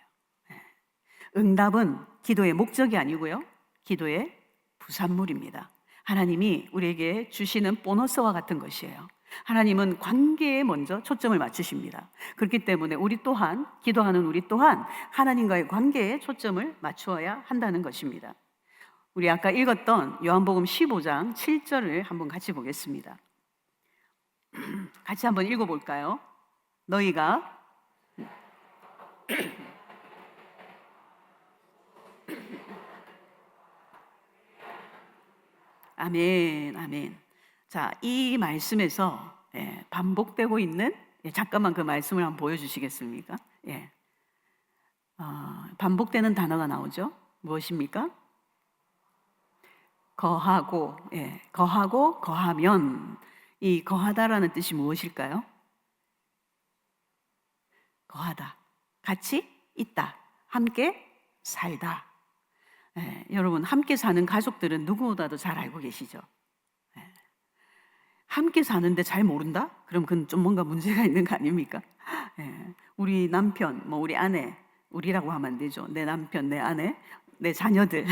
응답은 기도의 목적이 아니고요, 기도의 부산물입니다. 하나님이 우리에게 주시는 보너스와 같은 것이에요. 하나님은 관계에 먼저 초점을 맞추십니다. 그렇기 때문에 우리 또한, 기도하는 우리 또한 하나님과의 관계에 초점을 맞추어야 한다는 것입니다. 우리 아까 읽었던 요한복음 15장 7절을 한번 같이 보겠습니다. 같이 한번 읽어볼까요? 너희가 아멘, 아멘. 자, 이 말씀에서 반복되고 있는, 잠깐만 그 말씀을 한번 보여주시겠습니까? 반복되는 단어가 나오죠. 무엇입니까? 거하고, 거하고, 거하면. 이 거하다라는 뜻이 무엇일까요? 거하다, 같이 있다, 함께 살다. 여러분 함께 사는 가족들은 누구보다도 잘 알고 계시죠? 함께 사는데 잘 모른다? 그럼 그건 좀 뭔가 문제가 있는 거 아닙니까? 우리 남편, 뭐 우리 아내, 우리라고 하면 안 되죠. 내 남편, 내 아내, 내 자녀들.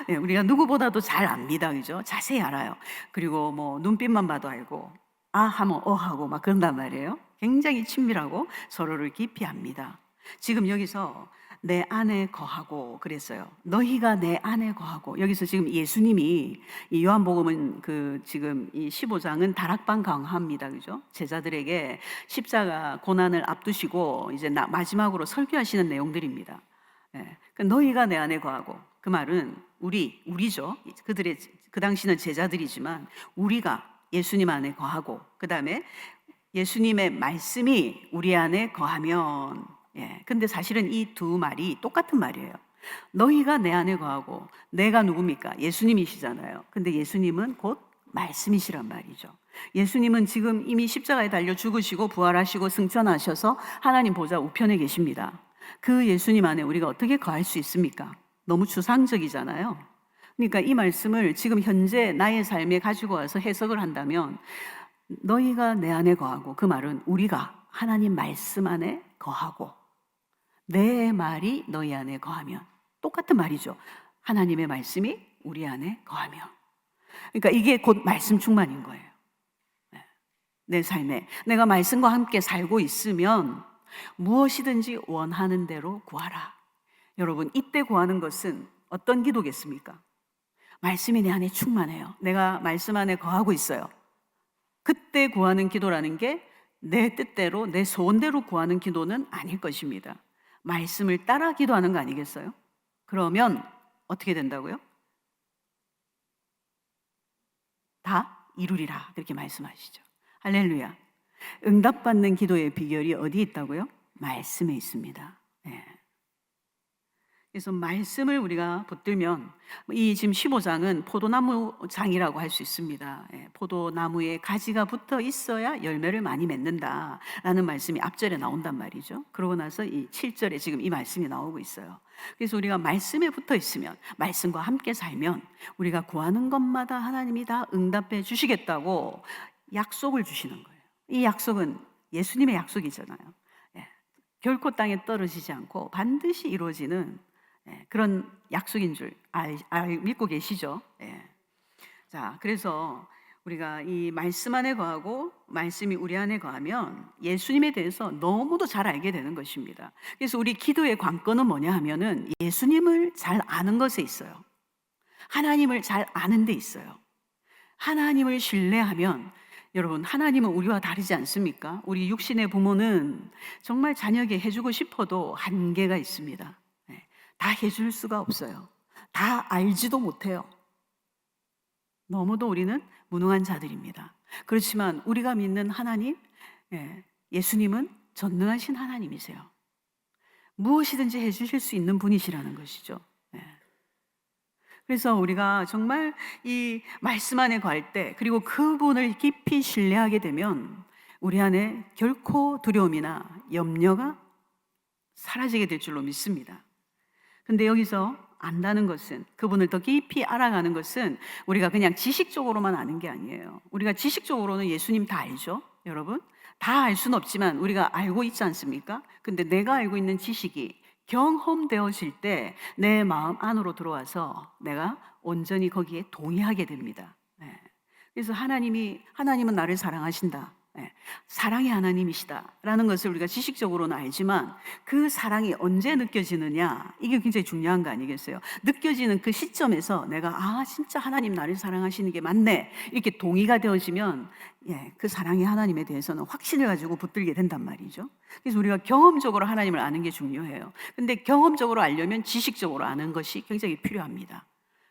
우리가 누구보다도 잘 압니다. 그죠? 자세히 알아요. 그리고 뭐 눈빛만 봐도 알고, 아 하면 어 하고 막 그런단 말이에요. 굉장히 친밀하고 서로를 깊이 압니다. 지금 여기서 내 안에 거하고 그랬어요. 너희가 내 안에 거하고. 여기서 지금 예수님이 이 요한복음은 그 지금 이 15장은 다락방 강화입니다. 그죠? 제자들에게 십자가 고난을 앞두시고 이제 마지막으로 설교하시는 내용들입니다. 그러니까 너희가 내 안에 거하고, 그 말은 우리죠. 그들의 그 당시는 제자들이지만 우리가 예수님 안에 거하고, 그 다음에 예수님의 말씀이 우리 안에 거하면, 근데 사실은 이 두 말이 똑같은 말이에요. 너희가 내 안에 거하고, 내가 누굽니까? 예수님이시잖아요. 근데 예수님은 곧 말씀이시란 말이죠. 예수님은 지금 이미 십자가에 달려 죽으시고 부활하시고 승천하셔서 하나님 보좌 우편에 계십니다. 그 예수님 안에 우리가 어떻게 거할 수 있습니까? 너무 추상적이잖아요. 그러니까 이 말씀을 지금 현재 나의 삶에 가지고 와서 해석을 한다면, 너희가 내 안에 거하고, 그 말은 우리가 하나님 말씀 안에 거하고, 내 말이 너희 안에 거하면, 똑같은 말이죠. 하나님의 말씀이 우리 안에 거하면. 그러니까 이게 곧 말씀 충만인 거예요. 내 삶에 내가 말씀과 함께 살고 있으면 무엇이든지 원하는 대로 구하라. 여러분, 이때 구하는 것은 어떤 기도겠습니까? 말씀이 내 안에 충만해요. 내가 말씀 안에 거하고 있어요. 그때 구하는 기도라는 게 내 뜻대로, 내 소원대로 구하는 기도는 아닐 것입니다. 말씀을 따라 기도하는 거 아니겠어요? 그러면 어떻게 된다고요? 다 이루리라, 그렇게 말씀하시죠. 할렐루야. 응답받는 기도의 비결이 어디 있다고요? 말씀에 있습니다. 그래서 말씀을 우리가 붙들면, 이 지금 15장은 포도나무 장이라고 할 수 있습니다. 포도나무에 가지가 붙어 있어야 열매를 많이 맺는다라는 말씀이 앞절에 나온단 말이죠. 그러고 나서 이 7절에 지금 이 말씀이 나오고 있어요. 그래서 우리가 말씀에 붙어 있으면, 말씀과 함께 살면 우리가 구하는 것마다 하나님이 다 응답해 주시겠다고 약속을 주시는 거예요. 이 약속은 예수님의 약속이잖아요. 결코 땅에 떨어지지 않고 반드시 이루어지는 그런 약속인 줄 믿고 계시죠? 자, 그래서 우리가 이 말씀 안에 거하고 말씀이 우리 안에 거하면 예수님에 대해서 너무도 잘 알게 되는 것입니다. 그래서 우리 기도의 관건은 뭐냐 하면은 예수님을 잘 아는 것에 있어요. 하나님을 잘 아는 데 있어요. 하나님을 신뢰하면, 여러분, 하나님은 우리와 다르지 않습니까? 우리 육신의 부모는 정말 자녀에게 해주고 싶어도 한계가 있습니다. 다 해줄 수가 없어요. 다 알지도 못해요. 너무도 우리는 무능한 자들입니다. 그렇지만 우리가 믿는 하나님, 예수님은 전능하신 하나님이세요. 무엇이든지 해주실 수 있는 분이시라는 것이죠. 그래서 우리가 정말 이 말씀 안에 거할 때, 그리고 그분을 깊이 신뢰하게 되면 우리 안에 결코 두려움이나 염려가 사라지게 될 줄로 믿습니다. 근데 여기서 안다는 것은, 그분을 더 깊이 알아가는 것은 우리가 그냥 지식적으로만 아는 게 아니에요. 우리가 지식적으로는 예수님 다 알죠, 여러분? 다 알 수는 없지만 우리가 알고 있지 않습니까? 근데 내가 알고 있는 지식이 경험되어질 때 내 마음 안으로 들어와서 내가 온전히 거기에 동의하게 됩니다. 그래서 하나님은 나를 사랑하신다, 사랑의 하나님이시다라는 것을 우리가 지식적으로는 알지만, 그 사랑이 언제 느껴지느냐, 이게 굉장히 중요한 거 아니겠어요? 느껴지는 그 시점에서 내가 진짜 하나님 나를 사랑하시는 게 맞네, 이렇게 동의가 되어지면 그 사랑의 하나님에 대해서는 확신을 가지고 붙들게 된단 말이죠. 그래서 우리가 경험적으로 하나님을 아는 게 중요해요. 근데 경험적으로 알려면 지식적으로 아는 것이 굉장히 필요합니다.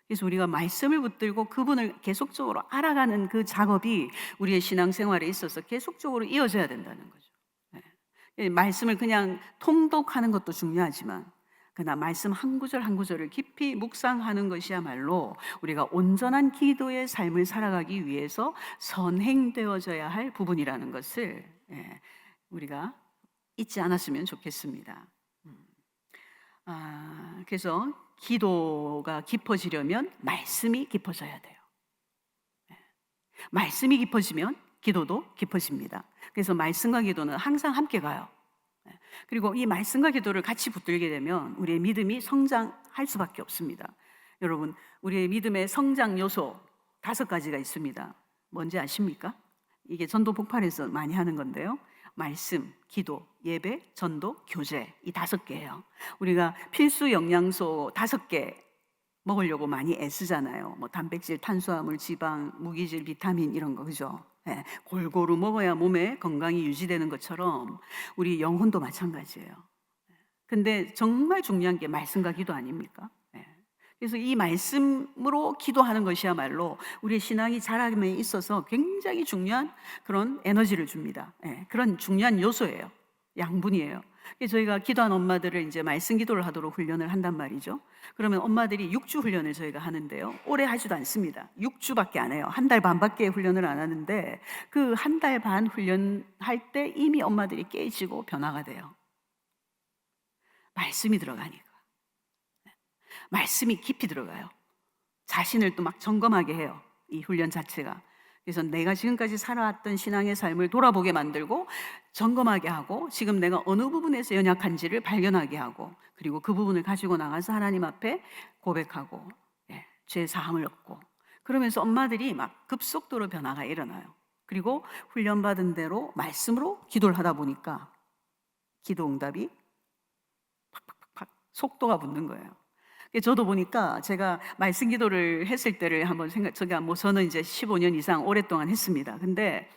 그래서 우리가 말씀을 붙들고 그분을 계속적으로 알아가는 그 작업이 우리의 신앙생활에 있어서 계속적으로 이어져야 된다는 거죠. 말씀을 그냥 통독하는 것도 중요하지만, 그러나 말씀 한 구절 한 구절을 깊이 묵상하는 것이야말로 우리가 온전한 기도의 삶을 살아가기 위해서 선행되어져야 할 부분이라는 것을 우리가 잊지 않았으면 좋겠습니다. 그래서 기도가 깊어지려면 말씀이 깊어져야 돼요. 말씀이 깊어지면 기도도 깊어집니다. 그래서 말씀과 기도는 항상 함께 가요. 그리고 이 말씀과 기도를 같이 붙들게 되면 우리의 믿음이 성장할 수밖에 없습니다. 여러분, 우리의 믿음의 성장 요소 5가지가 있습니다. 뭔지 아십니까? 이게 전도 폭발에서 많이 하는 건데요. 말씀, 기도, 예배, 전도, 교제, 이 5개예요. 우리가 필수 영양소 5개 먹으려고 많이 애쓰잖아요. 뭐 단백질, 탄수화물, 지방, 무기질, 비타민 이런 거, 그죠? 네, 골고루 먹어야 몸에 건강이 유지되는 것처럼 우리 영혼도 마찬가지예요. 근데 정말 중요한 게 말씀과 기도 아닙니까? 네. 그래서 이 말씀으로 기도하는 것이야말로 우리의 신앙이 자람에 있어서 굉장히 중요한 그런 에너지를 줍니다. 네, 그런 중요한 요소예요. 양분이에요. 저희가 기도한 엄마들을 이제 말씀 기도를 하도록 훈련을 한단 말이죠. 그러면 엄마들이 6주 훈련을 저희가 하는데요. 오래 하지도 않습니다. 6주밖에 안 해요. 1달 반밖에 훈련을 안 하는데 그 1달 반 훈련할 때 이미 엄마들이 깨지고 변화가 돼요. 말씀이 들어가니까. 말씀이 깊이 들어가요. 자신을 또 막 점검하게 해요. 이 훈련 자체가. 그래서 내가 지금까지 살아왔던 신앙의 삶을 돌아보게 만들고 점검하게 하고 지금 내가 어느 부분에서 연약한지를 발견하게 하고 그리고 그 부분을 가지고 나가서 하나님 앞에 고백하고 죄 사함을 얻고 그러면서 엄마들이 막 급속도로 변화가 일어나요. 그리고 훈련받은 대로 말씀으로 기도를 하다 보니까 기도 응답이 팍팍팍 속도가 붙는 거예요. 저도 보니까 제가 말씀 기도를 했을 때를 한번 저는 이제 15년 이상 오랫동안 했습니다. 근데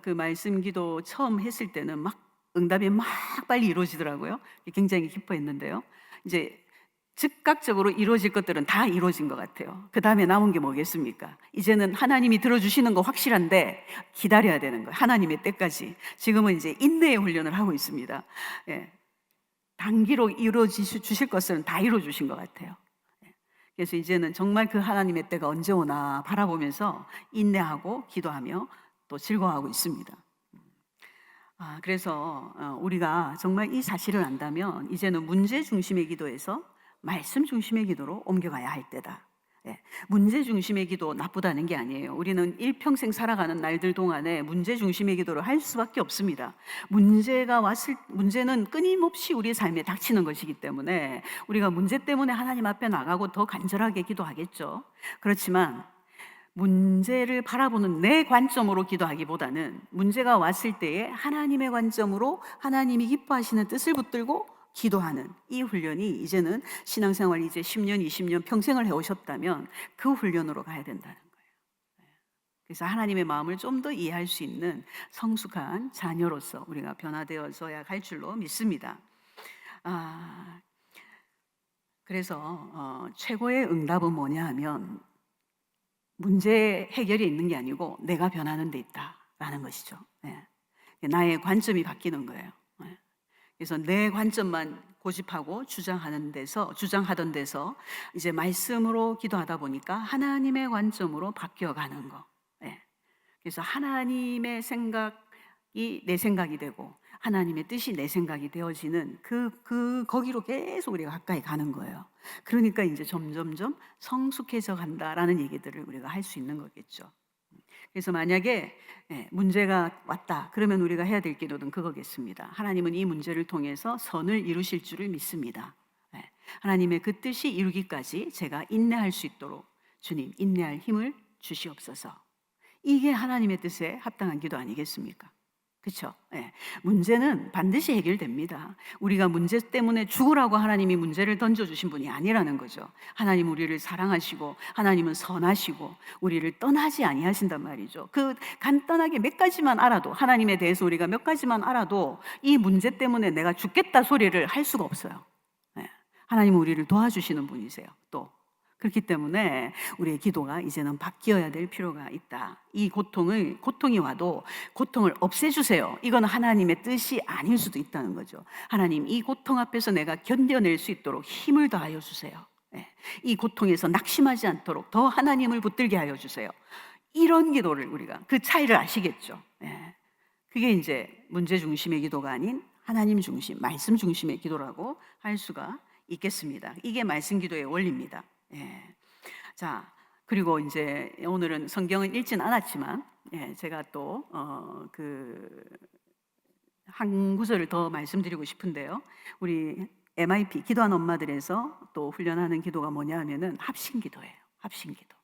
그 말씀 기도 처음 했을 때는 막 응답이 막 빨리 이루어지더라고요. 굉장히 기뻐했는데요. 이제 즉각적으로 이루어질 것들은 다 이루어진 것 같아요. 그 다음에 남은 게 뭐겠습니까? 이제는 하나님이 들어주시는 거 확실한데 기다려야 되는 거예요. 하나님의 때까지. 지금은 이제 인내의 훈련을 하고 있습니다. 예. 단기로 이루어 주실 것은 다 이루어 주신 것 같아요. 그래서 이제는 정말 그 하나님의 때가 언제 오나 바라보면서 인내하고 기도하며 또 즐거워하고 있습니다. 그래서 우리가 정말 이 사실을 안다면 이제는 문제 중심의 기도에서 말씀 중심의 기도로 옮겨가야 할 때다. 문제 중심의 기도 나쁘다는 게 아니에요. 우리는 일평생 살아가는 날들 동안에 문제 중심의 기도를 할 수밖에 없습니다. 문제는 끊임없이 우리의 삶에 닥치는 것이기 때문에 우리가 문제 때문에 하나님 앞에 나가고 더 간절하게 기도하겠죠. 그렇지만 문제를 바라보는 내 관점으로 기도하기보다는 문제가 왔을 때에 하나님의 관점으로 하나님이 기뻐하시는 뜻을 붙들고 기도하는 이 훈련이 이제는 신앙생활 이제 10년, 20년 평생을 해오셨다면 그 훈련으로 가야 된다는 거예요. 그래서 하나님의 마음을 좀 더 이해할 수 있는 성숙한 자녀로서 우리가 변화되어져야 할 줄로 믿습니다. 그래서 최고의 응답은 뭐냐 하면 문제 해결이 있는 게 아니고 내가 변하는 데 있다라는 것이죠. 나의 관점이 바뀌는 거예요. 그래서 내 관점만 고집하고 주장하던 데서 이제 말씀으로 기도하다 보니까 하나님의 관점으로 바뀌어가는 거. 그래서 하나님의 생각이 내 생각이 되고 하나님의 뜻이 내 생각이 되어지는 거기로 계속 우리가 가까이 가는 거예요. 그러니까 이제 점점점 성숙해져 간다라는 얘기들을 우리가 할 수 있는 거겠죠. 그래서 만약에 문제가 왔다 그러면 우리가 해야 될 기도는 그거겠습니다. 하나님은 이 문제를 통해서 선을 이루실 줄을 믿습니다. 하나님의 그 뜻이 이루기까지 제가 인내할 수 있도록 주님 인내할 힘을 주시옵소서. 이게 하나님의 뜻에 합당한 기도 아니겠습니까? 그렇죠? 문제는 반드시 해결됩니다. 우리가 문제 때문에 죽으라고 하나님이 문제를 던져주신 분이 아니라는 거죠. 하나님 우리를 사랑하시고 하나님은 선하시고 우리를 떠나지 아니하신단 말이죠. 그 간단하게 몇 가지만 알아도 하나님에 대해서 우리가 몇 가지만 알아도 이 문제 때문에 내가 죽겠다 소리를 할 수가 없어요. 하나님은 우리를 도와주시는 분이세요. 또 그렇기 때문에 우리의 기도가 이제는 바뀌어야 될 필요가 있다. 이 고통이 와도 고통을 없애주세요. 이건 하나님의 뜻이 아닐 수도 있다는 거죠. 하나님 이 고통 앞에서 내가 견뎌낼 수 있도록 힘을 더하여 주세요. 이 고통에서 낙심하지 않도록 더 하나님을 붙들게 하여 주세요. 이런 기도를 우리가 그 차이를 아시겠죠. 그게 이제 문제 중심의 기도가 아닌 하나님 중심, 말씀 중심의 기도라고 할 수가 있겠습니다. 이게 말씀 기도의 원리입니다. 예. 자, 그리고 이제 오늘은 성경은 읽진 않았지만 제가 또 한 구절을 더 말씀드리고 싶은데요. 우리 MIP 기도한 엄마들에서 또 훈련하는 기도가 뭐냐 하면은 합심기도예요. 합심기도.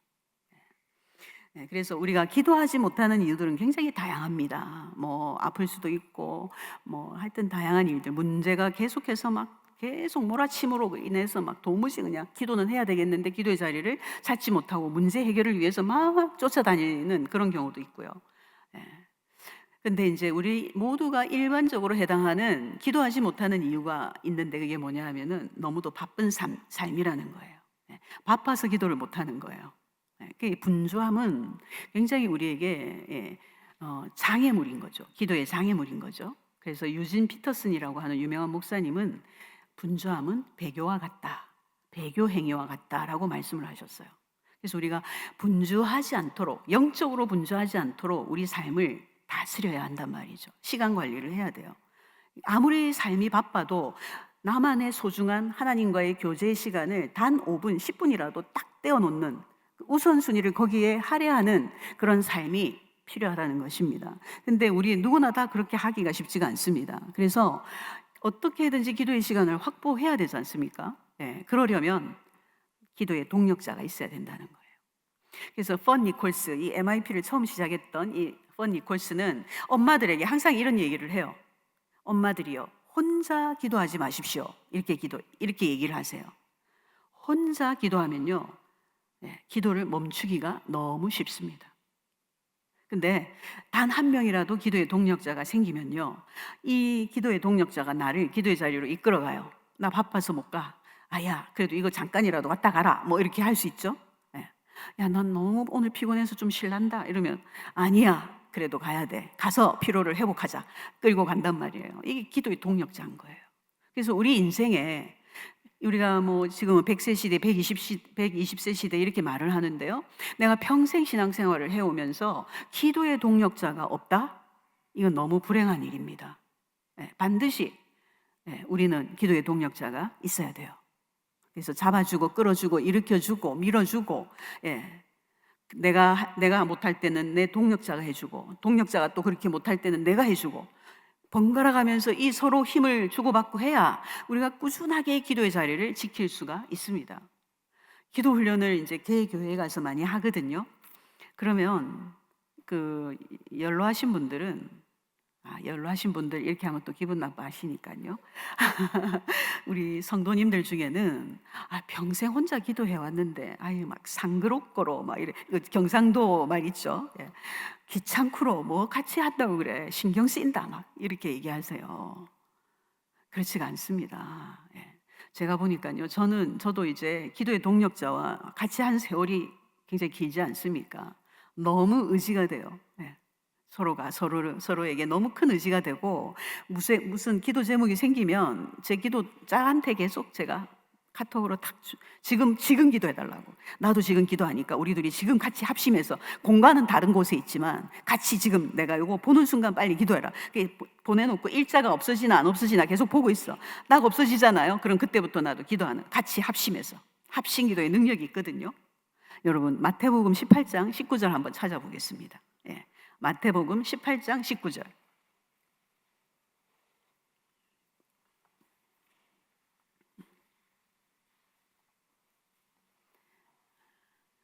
그래서 우리가 기도하지 못하는 이유들은 굉장히 다양합니다. 뭐 아플 수도 있고 뭐 하여튼 다양한 일들, 문제가 계속해서 막 계속 몰아침으로 인해서 막 도무지 그냥 기도는 해야 되겠는데 기도의 자리를 찾지 못하고 문제 해결을 위해서 막 쫓아다니는 그런 경우도 있고요. 근데 이제 우리 모두가 일반적으로 해당하는 기도하지 못하는 이유가 있는데 그게 뭐냐 하면은 너무도 바쁜 삶이라는 거예요. 바빠서 기도를 못하는 거예요. 그 분주함은 굉장히 우리에게 장애물인 거죠. 기도의 장애물인 거죠. 그래서 유진 피터슨이라고 하는 유명한 목사님은 분주함은 배교와 같다, 배교 행위와 같다라고 말씀을 하셨어요. 그래서 우리가 분주하지 않도록, 영적으로 분주하지 않도록 우리 삶을 다스려야 한단 말이죠. 시간 관리를 해야 돼요. 아무리 삶이 바빠도 나만의 소중한 하나님과의 교제의 시간을 단 5분, 10분이라도 딱 떼어놓는 우선순위를 거기에 할애하는 그런 삶이 필요하다는 것입니다. 근데 우리 누구나 다 그렇게 하기가 쉽지가 않습니다. 그래서 어떻게든지 기도의 시간을 확보해야 되지 않습니까? 그러려면 기도의 동력자가 있어야 된다는 거예요. 그래서 펀 니콜스, 이 MIP를 처음 시작했던 이 펀 니콜스는 엄마들에게 항상 이런 얘기를 해요. 엄마들이요, 혼자 기도하지 마십시오. 이렇게 얘기를 하세요. 혼자 기도하면요, 기도를 멈추기가 너무 쉽습니다. 근데 단 한 명이라도 기도의 동력자가 생기면요, 이 기도의 동력자가 나를 기도의 자리로 이끌어가요. 나 바빠서 못 가. 아야, 그래도 이거 잠깐이라도 왔다 가라. 뭐 이렇게 할 수 있죠. 야, 난 너무 오늘 피곤해서 좀 쉴란다. 이러면 아니야, 그래도 가야 돼. 가서 피로를 회복하자. 끌고 간단 말이에요. 이게 기도의 동력자인 거예요. 그래서 우리 인생에 우리가 뭐 지금은 100세 시대, 120세 시대 이렇게 말을 하는데요. 내가 평생 신앙생활을 해오면서 기도의 동력자가 없다? 이건 너무 불행한 일입니다. 반드시 우리는 기도의 동력자가 있어야 돼요. 그래서 잡아주고 끌어주고 일으켜주고 밀어주고, 내가 못할 때는 내 동력자가 해주고, 동력자가 또 그렇게 못할 때는 내가 해주고, 번갈아 가면서 이 서로 힘을 주고받고 해야 우리가 꾸준하게 기도의 자리를 지킬 수가 있습니다. 기도 훈련을 이제 개교회에 가서 많이 하거든요. 그러면 연로하신 분들은 연로하신 분들 이렇게 하면 또 기분 나빠하시니까요. 우리 성도님들 중에는 평생 혼자 기도해 왔는데 막 상그럽고로 막 이래, 경상도 말 있죠. 귀찮고로 뭐 같이 한다고 그래, 신경 쓰인다 막 이렇게 얘기하세요. 그렇지가 않습니다. 제가 보니까요, 저도 이제 기도의 동력자와 같이 한 세월이 굉장히 길지 않습니까? 너무 의지가 돼요. 서로가 서로에게 너무 큰 의지가 되고, 무슨 기도 제목이 생기면 제 기도자한테 계속 제가 카톡으로 지금 기도해달라고. 나도 지금 기도하니까 우리 둘이 지금 같이 합심해서, 공간은 다른 곳에 있지만 같이 지금 내가 이거 보는 순간 빨리 기도해라. 보내놓고 일자가 없어지나 안 없어지나 계속 보고 있어. 딱 없어지잖아요. 그럼 그때부터 나도 기도하는, 같이 합심해서. 합심 기도의 능력이 있거든요. 여러분, 마태복음 18장 19절 한번 찾아보겠습니다. 마태복음 18장 19절.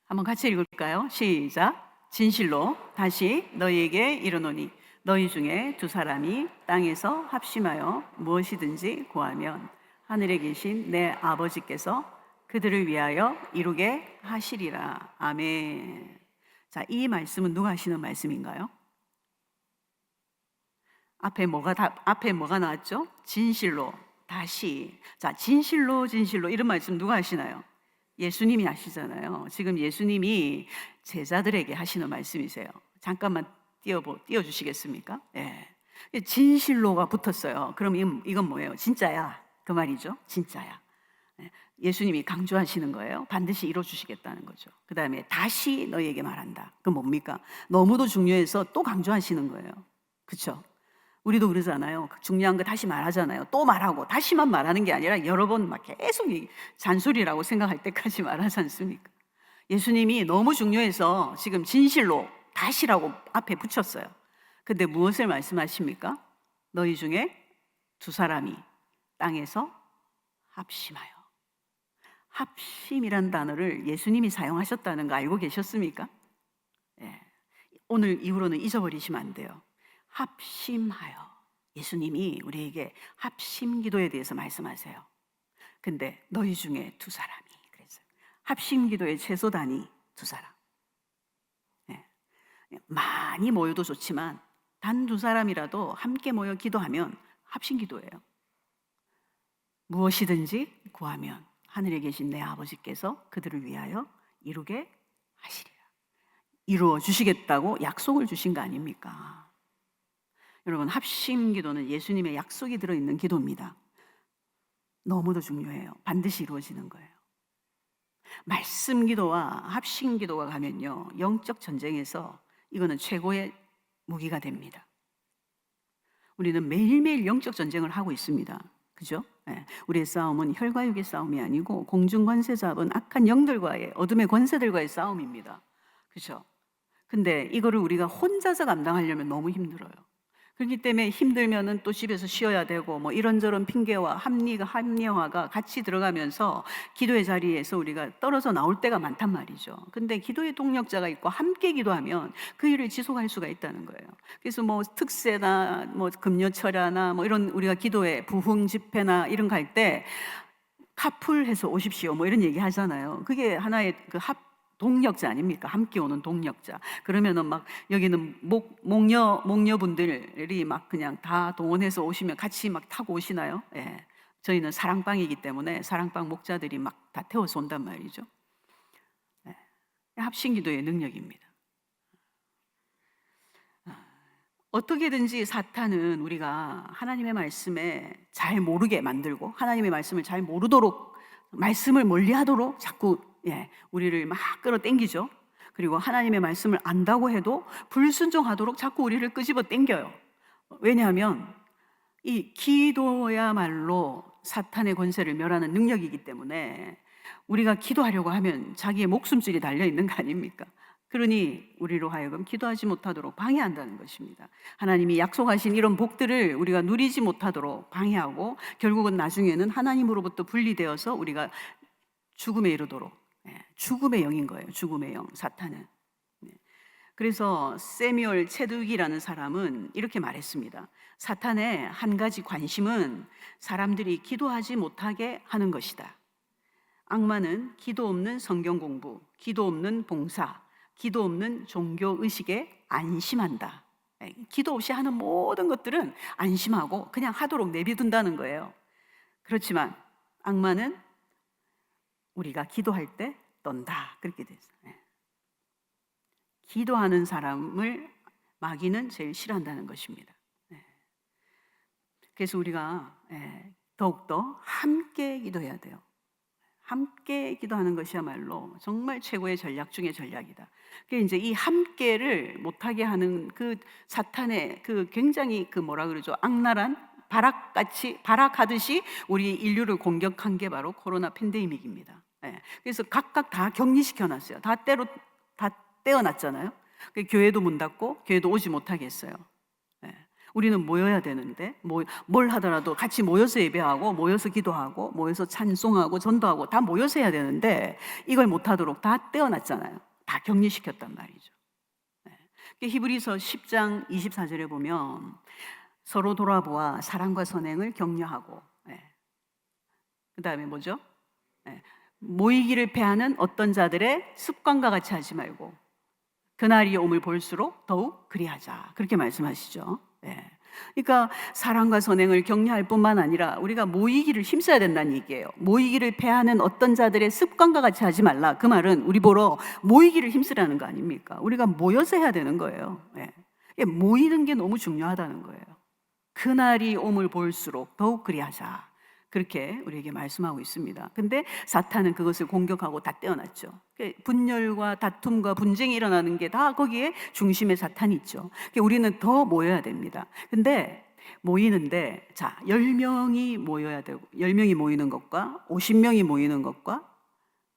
한번 같이 읽을까요? 시작. 진실로 다시 너희에게 이르노니 너희 중에 두 사람이 땅에서 합심하여 무엇이든지 구하면 하늘에 계신 내 아버지께서 그들을 위하여 이루게 하시리라. 아멘. 자, 이 말씀은 누가 하시는 말씀인가요? 앞에 뭐가 나왔죠? 진실로 다시. 자, 진실로 이런 말씀 누가 하시나요? 예수님이 하시잖아요. 지금 예수님이 제자들에게 하시는 말씀이세요. 잠깐만 띄워주시겠습니까? 진실로가 붙었어요. 그럼 이건 뭐예요? 진짜야, 그 말이죠. 진짜야. 예수님이 강조하시는 거예요. 반드시 이뤄주시겠다는 거죠. 그 다음에 다시 너희에게 말한다. 그건 뭡니까? 너무도 중요해서 또 강조하시는 거예요. 그렇죠? 우리도 그러잖아요. 중요한 거 다시 말하잖아요. 또 말하고 다시만 말하는 게 아니라 여러 번 막 계속 잔소리라고 생각할 때까지 말하지 않습니까? 예수님이 너무 중요해서 지금 진실로 다시라고 앞에 붙였어요. 근데 무엇을 말씀하십니까? 너희 중에 두 사람이 땅에서 합심하여. 합심이란 단어를 예수님이 사용하셨다는 거 알고 계셨습니까? 예. 오늘 이후로는 잊어버리시면 안 돼요. 합심하여. 예수님이 우리에게 합심 기도에 대해서 말씀하세요. 근데 너희 중에 두 사람이 그랬어요. 합심 기도의 최소단이 두 사람. 예. 많이 모여도 좋지만 단 두 사람이라도 함께 모여 기도하면 합심 기도예요. 무엇이든지 구하면 하늘에 계신 내 아버지께서 그들을 위하여 이루게 하시리라. 이루어 주시겠다고 약속을 주신 거 아닙니까? 여러분, 합심 기도는 예수님의 약속이 들어있는 기도입니다. 너무도 중요해요. 반드시 이루어지는 거예요. 말씀 기도와 합심 기도가 가면요, 영적 전쟁에서 이거는 최고의 무기가 됩니다. 우리는 매일매일 영적 전쟁을 하고 있습니다. 그죠? 네. 우리의 싸움은 혈과 육의 싸움이 아니고 공중 권세 잡은 악한 영들과의, 어둠의 권세들과의 싸움입니다. 그죠? 근데 이거를 우리가 혼자서 감당하려면 너무 힘들어요. 그렇기 때문에 힘들면은 또 집에서 쉬어야 되고 뭐 이런저런 핑계와 합리화가 같이 들어가면서 기도의 자리에서 우리가 떨어져 나올 때가 많단 말이죠. 근데 기도의 동력자가 있고 함께 기도하면 그 일을 지속할 수가 있다는 거예요. 그래서 뭐 특세나 뭐 금요철야나 뭐 이런 우리가 기도에 부흥 집회나 이런 갈 때 카풀해서 오십시오 뭐 이런 얘기 하잖아요. 그게 하나의 그 동력자 아닙니까? 함께 오는 동력자. 그러면은 막 여기는 목녀분들이 막 그냥 다 동원해서 오시면 같이 막 타고 오시나요? 예. 저희는 사랑방이기 때문에 사랑방 목자들이 막 다 태워서 온단 말이죠. 예. 합심기도의 능력입니다. 어떻게든지 사탄은 우리가 하나님의 말씀에 잘 모르게 만들고 하나님의 말씀을 잘 모르도록 말씀을 멀리하도록 자꾸 우리를 막 끌어당기죠. 그리고 하나님의 말씀을 안다고 해도 불순종하도록 자꾸 우리를 끄집어 당겨요. 왜냐하면 이 기도야말로 사탄의 권세를 멸하는 능력이기 때문에 우리가 기도하려고 하면 자기의 목숨줄이 달려있는 거 아닙니까? 그러니 우리로 하여금 기도하지 못하도록 방해한다는 것입니다. 하나님이 약속하신 이런 복들을 우리가 누리지 못하도록 방해하고 결국은 나중에는 하나님으로부터 분리되어서 우리가 죽음에 이르도록, 죽음의 영인 거예요. 죽음의 영, 사탄은. 그래서 세뮤얼 체드윅이라는 사람은 이렇게 말했습니다. 사탄의 한 가지 관심은 사람들이 기도하지 못하게 하는 것이다. 악마는 기도 없는 성경 공부, 기도 없는 봉사, 기도 없는 종교 의식에 안심한다. 기도 없이 하는 모든 것들은 안심하고 그냥 하도록 내비둔다는 거예요. 그렇지만 악마는 우리가 기도할 때 떤다. 그렇게 됐어요. 기도하는 사람을 마귀는 제일 싫어한다는 것입니다. 그래서 우리가 더욱더 함께 기도해야 돼요. 함께 기도하는 것이야말로 정말 최고의 전략 중의 전략이다. 그게 이제 이 함께를 못하게 하는 그 사탄의 그 굉장히 그 뭐라 그러죠? 악랄한 발악하듯이 우리 인류를 공격한 게 바로 코로나 팬데믹입니다. 그래서 각각 다 격리시켜놨어요. 다 떼어놨잖아요. 교회도 문 닫고 교회도 오지 못하게 했어요. 우리는 모여야 되는데 뭘 하더라도 같이 모여서 예배하고 모여서 기도하고 모여서 찬송하고 전도하고 다 모여서 해야 되는데 이걸 못하도록 다 떼어놨잖아요. 다 격리시켰단 말이죠. 히브리서 10장 24절에 보면 서로 돌아보아 사랑과 선행을 격려하고 그 다음에 뭐죠? 모이기를 패하는 어떤 자들의 습관과 같이 하지 말고 그날이 오물 볼수록 더욱 그리하자. 그렇게 말씀하시죠. 그러니까 사랑과 선행을 격려할 뿐만 아니라 우리가 모이기를 힘써야 된다는 얘기예요. 모이기를 패하는 어떤 자들의 습관과 같이 하지 말라. 그 말은 우리 보러 모이기를 힘쓰라는 거 아닙니까? 우리가 모여서 해야 되는 거예요. 모이는 게 너무 중요하다는 거예요. 그날이 오물 볼수록 더욱 그리하자. 그렇게 우리에게 말씀하고 있습니다. 근데 사탄은 그것을 공격하고 다 떼어놨죠. 분열과 다툼과 분쟁이 일어나는 게 다 거기에 중심에 사탄이 있죠. 우리는 더 모여야 됩니다. 근데 모이는데, 자, 10명이 모여야 되고, 10명이 모이는 것과 50명이 모이는 것과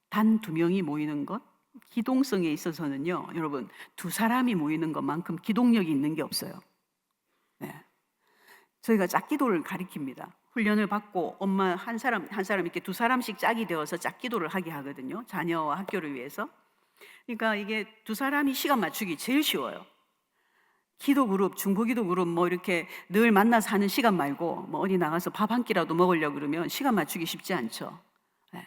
단 2명이 모이는 것, 기동성에 있어서는요, 여러분, 2사람이 모이는 것만큼 기동력이 있는 게 없어요. 네. 저희가 짝기도를 가리킵니다. 훈련을 받고 엄마 한 사람 이렇게 2사람씩 짝이 되어서 짝기도를 하게 하거든요. 자녀와 학교를 위해서. 그러니까 이게 2사람이 시간 맞추기 제일 쉬워요. 기도 그룹, 중보기도 그룹 뭐 이렇게 늘 만나서 하는 시간 말고 뭐 어디 나가서 밥 한 끼라도 먹으려고 그러면 시간 맞추기 쉽지 않죠. 네.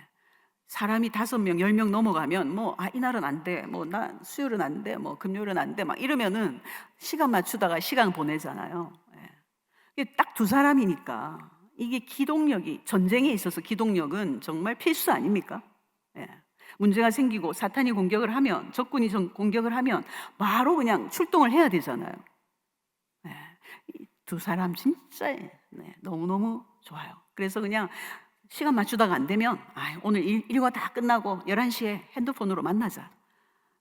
사람이 5명, 10명 넘어가면 뭐 이날은 안 돼, 뭐 나 수요일은 안 돼, 뭐 금요일은 안 돼, 막 이러면은 시간 맞추다가 시간 보내잖아요. 네. 이게 딱 2사람이니까 이게 기동력이, 전쟁에 있어서 기동력은 정말 필수 아닙니까? 네. 문제가 생기고 사탄이 공격을 하면, 적군이 공격을 하면 바로 그냥 출동을 해야 되잖아요. 네. 2사람 진짜 너무너무 좋아요. 그래서 그냥 시간 맞추다가 안 되면 오늘 일과 다 끝나고 11시에 핸드폰으로 만나자.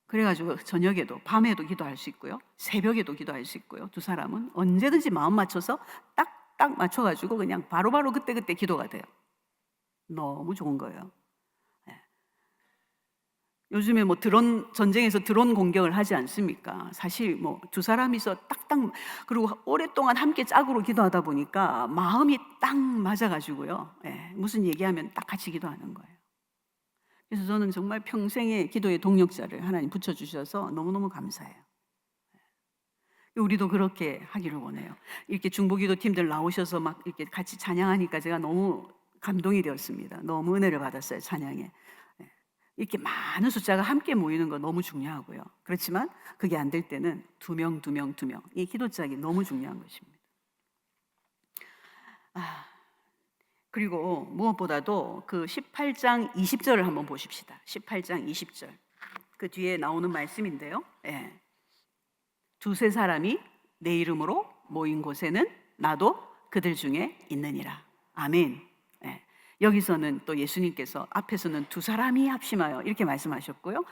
그래가지고 저녁에도 밤에도 기도할 수 있고요, 새벽에도 기도할 수 있고요. 2사람은 언제든지 마음 맞춰서 딱 맞춰가지고 그냥 바로바로 그때 기도가 돼요. 너무 좋은 거예요. 요즘에 뭐 전쟁에서 드론 공격을 하지 않습니까? 사실 뭐 2사람이서 딱딱, 그리고 오랫동안 함께 짝으로 기도하다 보니까 마음이 딱 맞아가지고요. 무슨 얘기하면 딱 같이 기도하는 거예요. 그래서 저는 정말 평생의 기도의 동력자를 하나님 붙여주셔서 너무너무 감사해요. 우리도 그렇게 하기를 원해요. 이렇게 중보기도 팀들 나오셔서 막 이렇게 같이 찬양하니까 제가 너무 감동이 되었습니다. 너무 은혜를 받았어요, 찬양에. 이렇게 많은 숫자가 함께 모이는 거 너무 중요하고요. 그렇지만 그게 안 될 때는 2명, 이 기도 짝이 너무 중요한 것입니다. 그리고 무엇보다도 그 18장 20절을 한번 보십시다. 18장 20절. 그 뒤에 나오는 말씀인데요. 2-3사람이 내 이름으로 모인 곳에는 나도 그들 중에 있느니라. 아멘. 여기서는 또 예수님께서 앞에서는 2사람이 합심하여 이렇게 말씀하셨고요,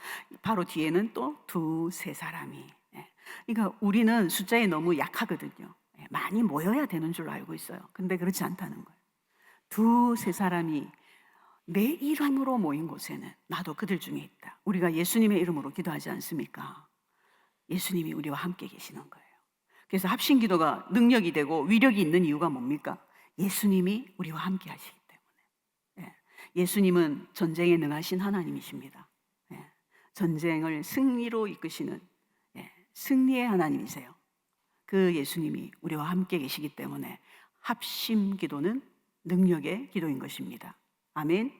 바로 뒤에는 또 2-3사람이. 그러니까 우리는 숫자에 너무 약하거든요. 많이 모여야 되는 줄 알고 있어요. 근데 그렇지 않다는 거예요. 2-3사람이 내 이름으로 모인 곳에는 나도 그들 중에 있다. 우리가 예수님의 이름으로 기도하지 않습니까? 예수님이 우리와 함께 계시는 거예요. 그래서 합심기도가 능력이 되고 위력이 있는 이유가 뭡니까? 예수님이 우리와 함께 하시기 때문에. 예수님은 전쟁에 능하신 하나님이십니다. 전쟁을 승리로 이끄시는 승리의 하나님이세요. 그 예수님이 우리와 함께 계시기 때문에 합심기도는 능력의 기도인 것입니다. 아멘.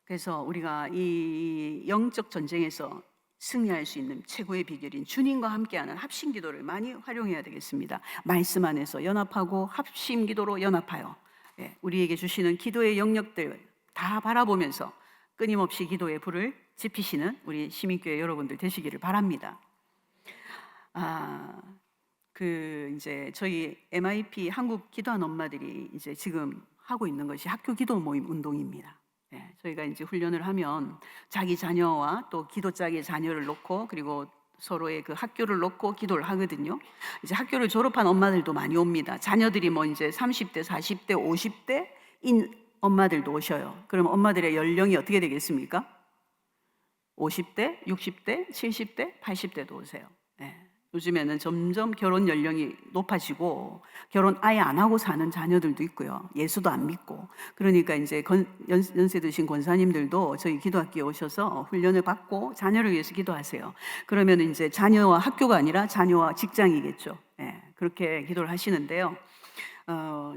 그래서 우리가 이 영적 전쟁에서 승리할 수 있는 최고의 비결인 주님과 함께하는 합심기도를 많이 활용해야 되겠습니다. 말씀 안에서 연합하고 합심기도로 연합하여 우리에게 주시는 기도의 영역들 다 바라보면서 끊임없이 기도의 불을 지피시는 우리 시민교회 여러분들 되시기를 바랍니다. 이제 저희 MIP 한국 기도한 엄마들이 이제 지금 하고 있는 것이 학교 기도 모임 운동입니다. 저희가 이제 훈련을 하면 자기 자녀와 또 기도 짝의 자녀를 놓고 그리고 서로의 그 학교를 놓고 기도를 하거든요. 이제 학교를 졸업한 엄마들도 많이 옵니다. 자녀들이 뭐 이제 30대, 40대, 50대인 엄마들도 오셔요. 그럼 엄마들의 연령이 어떻게 되겠습니까? 50대, 60대, 70대, 80대도 오세요. 요즘에는 점점 결혼 연령이 높아지고 결혼 아예 안 하고 사는 자녀들도 있고요. 예수도 안 믿고. 그러니까 이제 연세 드신 권사님들도 저희 기도학교에 오셔서 훈련을 받고 자녀를 위해서 기도하세요. 그러면 이제 자녀와 학교가 아니라 자녀와 직장이겠죠. 그렇게 기도를 하시는데요.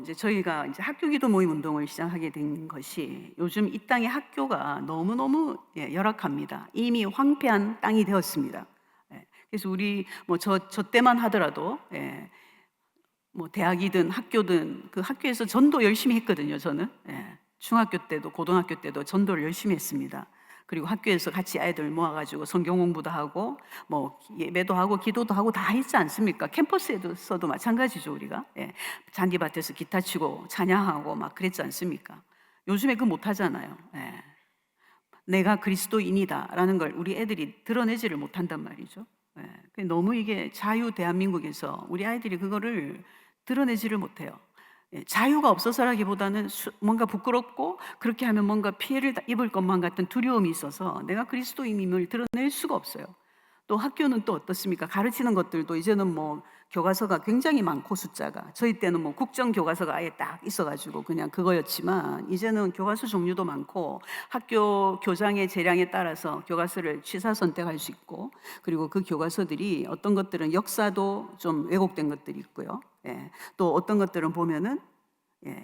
이제 저희가 이제 학교 기도 모임 운동을 시작하게 된 것이 요즘 이 땅의 학교가 너무너무 열악합니다. 이미 황폐한 땅이 되었습니다. 그래서 우리 뭐 저 때만 하더라도 뭐 대학이든 학교든 그 학교에서 전도 열심히 했거든요. 저는 중학교 때도 고등학교 때도 전도를 열심히 했습니다. 그리고 학교에서 같이 아이들 모아가지고 성경 공부도 하고 뭐 예배도 하고 기도도 하고 다 했지 않습니까? 캠퍼스에서도 마찬가지죠. 우리가 잔디밭에서 기타 치고 찬양하고 막 그랬지 않습니까? 요즘에 그거 못 하잖아요. 내가 그리스도인이다라는 걸 우리 애들이 드러내지를 못한단 말이죠. 너무 이게 자유 대한민국에서 우리 아이들이 그거를 드러내지를 못해요. 자유가 없어서라기보다는 뭔가 부끄럽고 그렇게 하면 뭔가 피해를 입을 것만 같은 두려움이 있어서 내가 그리스도인임을 드러낼 수가 없어요. 또 학교는 또 어떻습니까? 가르치는 것들도 이제는 뭐 교과서가 굉장히 많고 숫자가 저희 때는 뭐 국정 교과서가 아예 딱 있어가지고 그냥 그거였지만 이제는 교과서 종류도 많고 학교 교장의 재량에 따라서 교과서를 취사 선택할 수 있고 그리고 그 교과서들이 어떤 것들은 역사도 좀 왜곡된 것들이 있고요. 또 어떤 것들은 보면은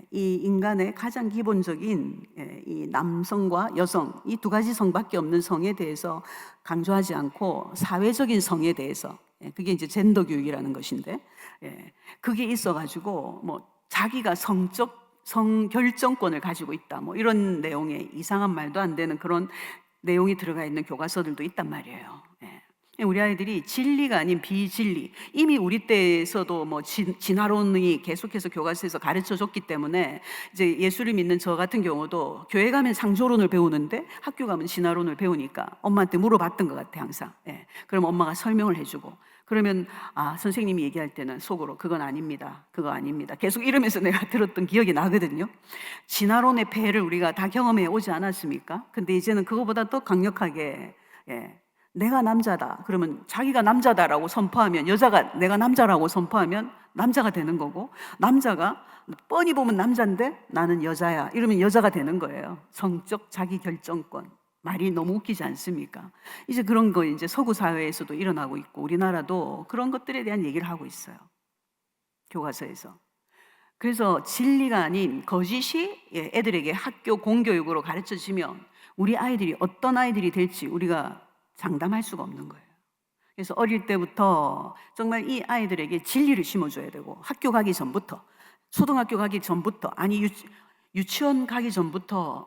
이 인간의 가장 기본적인 이 남성과 여성 이 두 가지 성밖에 없는 성에 대해서 강조하지 않고 사회적인 성에 대해서 그게 이제 젠더 교육이라는 것인데 그게 있어가지고 뭐 자기가 성적 성 결정권을 가지고 있다 뭐 이런 내용의 이상한 말도 안 되는 그런 내용이 들어가 있는 교과서들도 있단 말이에요. 우리 아이들이 진리가 아닌 비진리 이미 우리 때에서도 뭐 진화론이 계속해서 교과서에서 가르쳐 줬기 때문에 이제 예수를 믿는 저 같은 경우도 교회 가면 상조론을 배우는데 학교 가면 진화론을 배우니까 엄마한테 물어봤던 것 같아 항상. 그럼 엄마가 설명을 해주고 그러면 선생님이 얘기할 때는 속으로 그건 아닙니다. 그거 아닙니다. 계속 이러면서 내가 들었던 기억이 나거든요. 진화론의 폐해를 우리가 다 경험해 오지 않았습니까? 근데 이제는 그거보다 더 강력하게 내가 남자다. 그러면 자기가 남자다라고 선포하면 여자가 내가 남자라고 선포하면 남자가 되는 거고 남자가 뻔히 보면 남자인데 나는 여자야. 이러면 여자가 되는 거예요. 성적 자기 결정권. 말이 너무 웃기지 않습니까? 이제 그런 거 이제 서구 사회에서도 일어나고 있고 우리나라도 그런 것들에 대한 얘기를 하고 있어요. 교과서에서. 그래서 진리가 아닌 거짓이 애들에게 학교 공교육으로 가르쳐지면 우리 아이들이 어떤 아이들이 될지 우리가 장담할 수가 없는 거예요. 그래서 어릴 때부터 정말 이 아이들에게 진리를 심어줘야 되고 학교 가기 전부터 초등학교 가기 전부터 아니 유치원 가기 전부터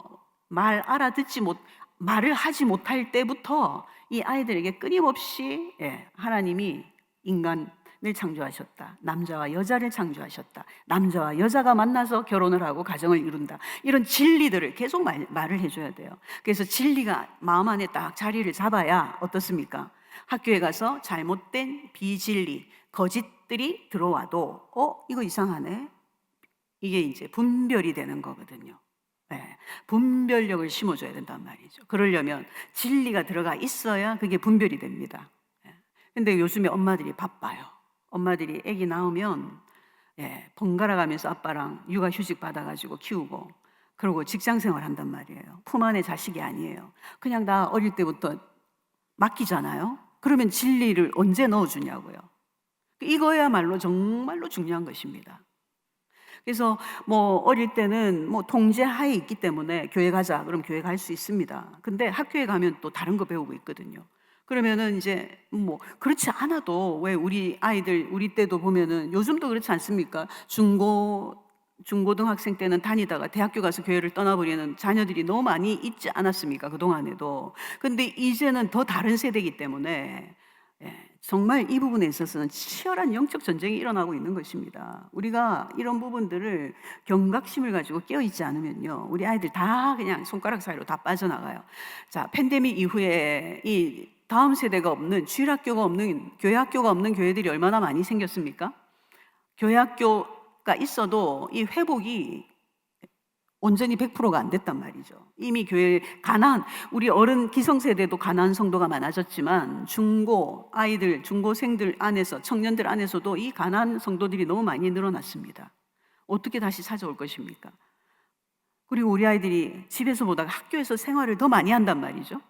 말을 하지 못할 때부터 이 아이들에게 끊임없이 하나님이 인간을 창조하셨다. 남자와 여자를 창조하셨다. 남자와 여자가 만나서 결혼을 하고 가정을 이룬다. 이런 진리들을 계속 말을 해줘야 돼요. 그래서 진리가 마음 안에 딱 자리를 잡아야 어떻습니까? 학교에 가서 잘못된 비진리, 거짓들이 들어와도 이거 이상하네. 이게 이제 분별이 되는 거거든요. 분별력을 심어줘야 된단 말이죠. 그러려면 진리가 들어가 있어야 그게 분별이 됩니다. 근데 요즘에 엄마들이 바빠요. 엄마들이 아기 낳으면 번갈아 가면서 아빠랑 육아휴직 받아가지고 키우고 그러고 직장생활 한단 말이에요. 품 안의 자식이 아니에요. 그냥 나 어릴 때부터 맡기잖아요. 그러면 진리를 언제 넣어주냐고요. 이거야말로 정말로 중요한 것입니다. 그래서 뭐 어릴 때는 뭐 통제 하에 있기 때문에 교회 가자 그럼 교회 갈 수 있습니다. 근데 학교에 가면 또 다른 거 배우고 있거든요. 그러면은 이제 뭐 그렇지 않아도 왜 우리 아이들 우리 때도 보면은 요즘도 그렇지 않습니까? 중고등학생 때는 다니다가 대학교 가서 교회를 떠나버리는 자녀들이 너무 많이 있지 않았습니까? 그동안에도. 근데 이제는 더 다른 세대이기 때문에 정말 이 부분에 있어서는 치열한 영적 전쟁이 일어나고 있는 것입니다. 우리가 이런 부분들을 경각심을 가지고 깨어있지 않으면요, 우리 아이들 다 그냥 손가락 사이로 다 빠져나가요. 자, 팬데믹 이후에 이 다음 세대가 없는 주일학교가 없는 교회 학교가 없는 교회들이 얼마나 많이 생겼습니까? 교회 학교가 있어도 이 회복이 온전히 100%가 안 됐단 말이죠. 이미 교회 우리 어른 기성세대도 가난한 성도가 많아졌지만 아이들, 중고생들 안에서 청년들 안에서도 이 가난한 성도들이 너무 많이 늘어났습니다. 어떻게 다시 찾아올 것입니까? 그리고 우리 아이들이 집에서 보다가 학교에서 생활을 더 많이 한단 말이죠.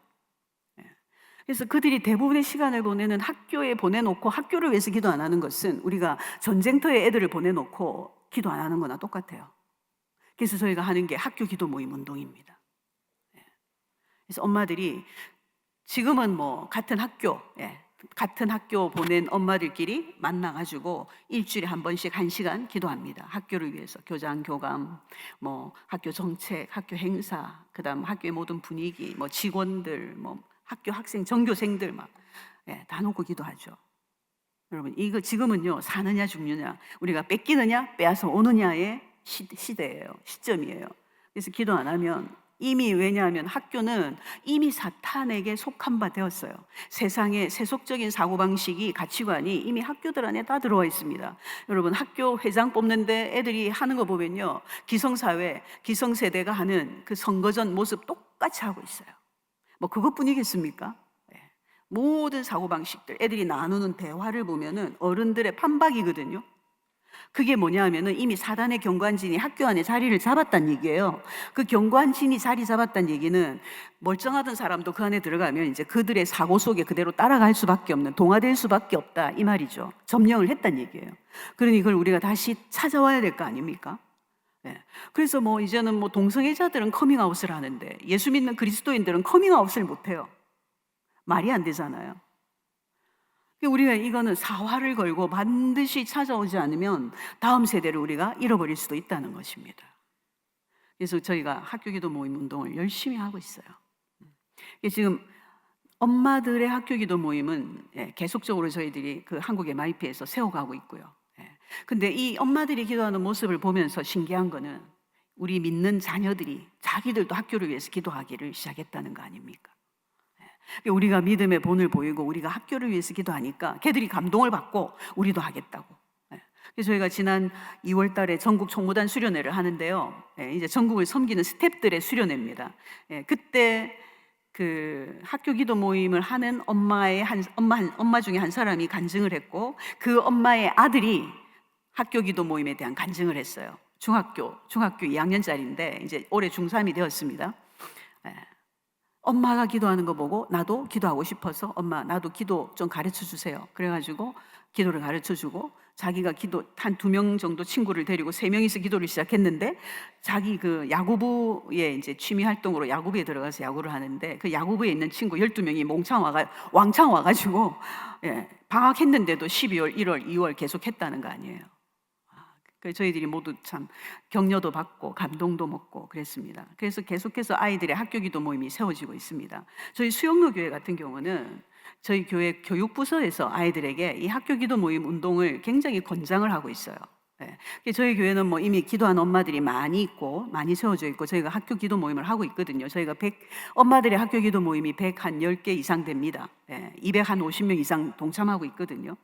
그래서 그들이 대부분의 시간을 보내는 학교에 보내놓고 학교를 위해서 기도 안 하는 것은 우리가 전쟁터에 애들을 보내놓고 기도 안 하는 거나 똑같아요. 그래서 저희가 하는 게 학교 기도 모임 운동입니다. 그래서 엄마들이 지금은 뭐 같은 학교 보낸 엄마들끼리 만나가지고 일주일에 한 번씩 1시간 기도합니다. 학교를 위해서 교장, 교감, 뭐 학교 정책, 학교 행사, 그다음 학교의 모든 분위기, 뭐 직원들, 뭐 학교 학생, 전교생들 다 놓고 기도하죠. 여러분 이거 지금은요 사느냐 죽느냐 우리가 뺏기느냐 빼앗아 오느냐의 시대예요. 시점이에요. 그래서 기도 안 하면 이미 왜냐하면 학교는 이미 사탄에게 속한 바 되었어요. 세상의 세속적인 사고방식이 가치관이 이미 학교들 안에 다 들어와 있습니다. 여러분 학교 회장 뽑는데 애들이 하는 거 보면요, 기성사회, 기성세대가 하는 그 선거전 모습 똑같이 하고 있어요. 뭐 그것뿐이겠습니까? 모든 사고방식들, 애들이 나누는 대화를 보면은 어른들의 판박이거든요. 그게 뭐냐 하면은 이미 사단의 경관진이 학교 안에 자리를 잡았다는 얘기예요. 그 경관진이 자리 잡았다는 얘기는 멀쩡하던 사람도 그 안에 들어가면 이제 그들의 사고 속에 그대로 따라갈 수밖에 없는, 동화될 수밖에 없다 이 말이죠. 점령을 했다는 얘기예요. 그러니 그걸 우리가 다시 찾아와야 될 거 아닙니까? 그래서 뭐 이제는 뭐 동성애자들은 커밍아웃을 하는데 예수 믿는 그리스도인들은 커밍아웃을 못해요. 말이 안 되잖아요. 우리가 이거는 사활을 걸고 반드시 찾아오지 않으면 다음 세대를 우리가 잃어버릴 수도 있다는 것입니다. 그래서 저희가 학교기도 모임 운동을 열심히 하고 있어요. 지금 엄마들의 학교기도 모임은 계속적으로 저희들이 그 한국의 마이피에서 세워가고 있고요. 근데 이 엄마들이 기도하는 모습을 보면서 신기한 거는 우리 믿는 자녀들이 자기들도 학교를 위해서 기도하기를 시작했다는 거 아닙니까? 우리가 믿음의 본을 보이고 우리가 학교를 위해서 기도하니까 걔들이 감동을 받고 우리도 하겠다고. 그래서 저희가 지난 2월 달에 전국 총무단 수련회를 하는데요. 이제 전국을 섬기는 스태프들의 수련회입니다. 그때 그 학교 기도 모임을 하는 엄마 중에 한 사람이 간증을 했고 그 엄마의 아들이 학교 기도 모임에 대한 간증을 했어요. 중학교 2학년짜리인데 이제 올해 중3이 되었습니다. 엄마가 기도하는 거 보고 나도 기도하고 싶어서 엄마 나도 기도 좀 가르쳐 주세요. 그래가지고 기도를 가르쳐 주고 자기가 기도 한 2명 정도 친구를 데리고 3명이서 기도를 시작했는데 자기 그 야구부에 이제 취미 활동으로 야구부에 들어가서 야구를 하는데 그 야구부에 있는 친구 12명이 왕창 와가지고 방학했는데도 12월, 1월, 2월 계속 했다는 거 아니에요. 저희들이 모두 참 격려도 받고 감동도 먹고 그랬습니다. 그래서 계속해서 아이들의 학교 기도 모임이 세워지고 있습니다. 저희 수영로 교회 같은 경우는 저희 교회 교육부서에서 아이들에게 이 학교 기도 모임 운동을 굉장히 권장을 하고 있어요. 저희 교회는 뭐 이미 기도하는 엄마들이 많이 있고 많이 세워져 있고 저희가 학교 기도 모임을 하고 있거든요. 저희가 엄마들의 학교 기도 모임이 110개 이상 됩니다. 250명 이상 동참하고 있거든요.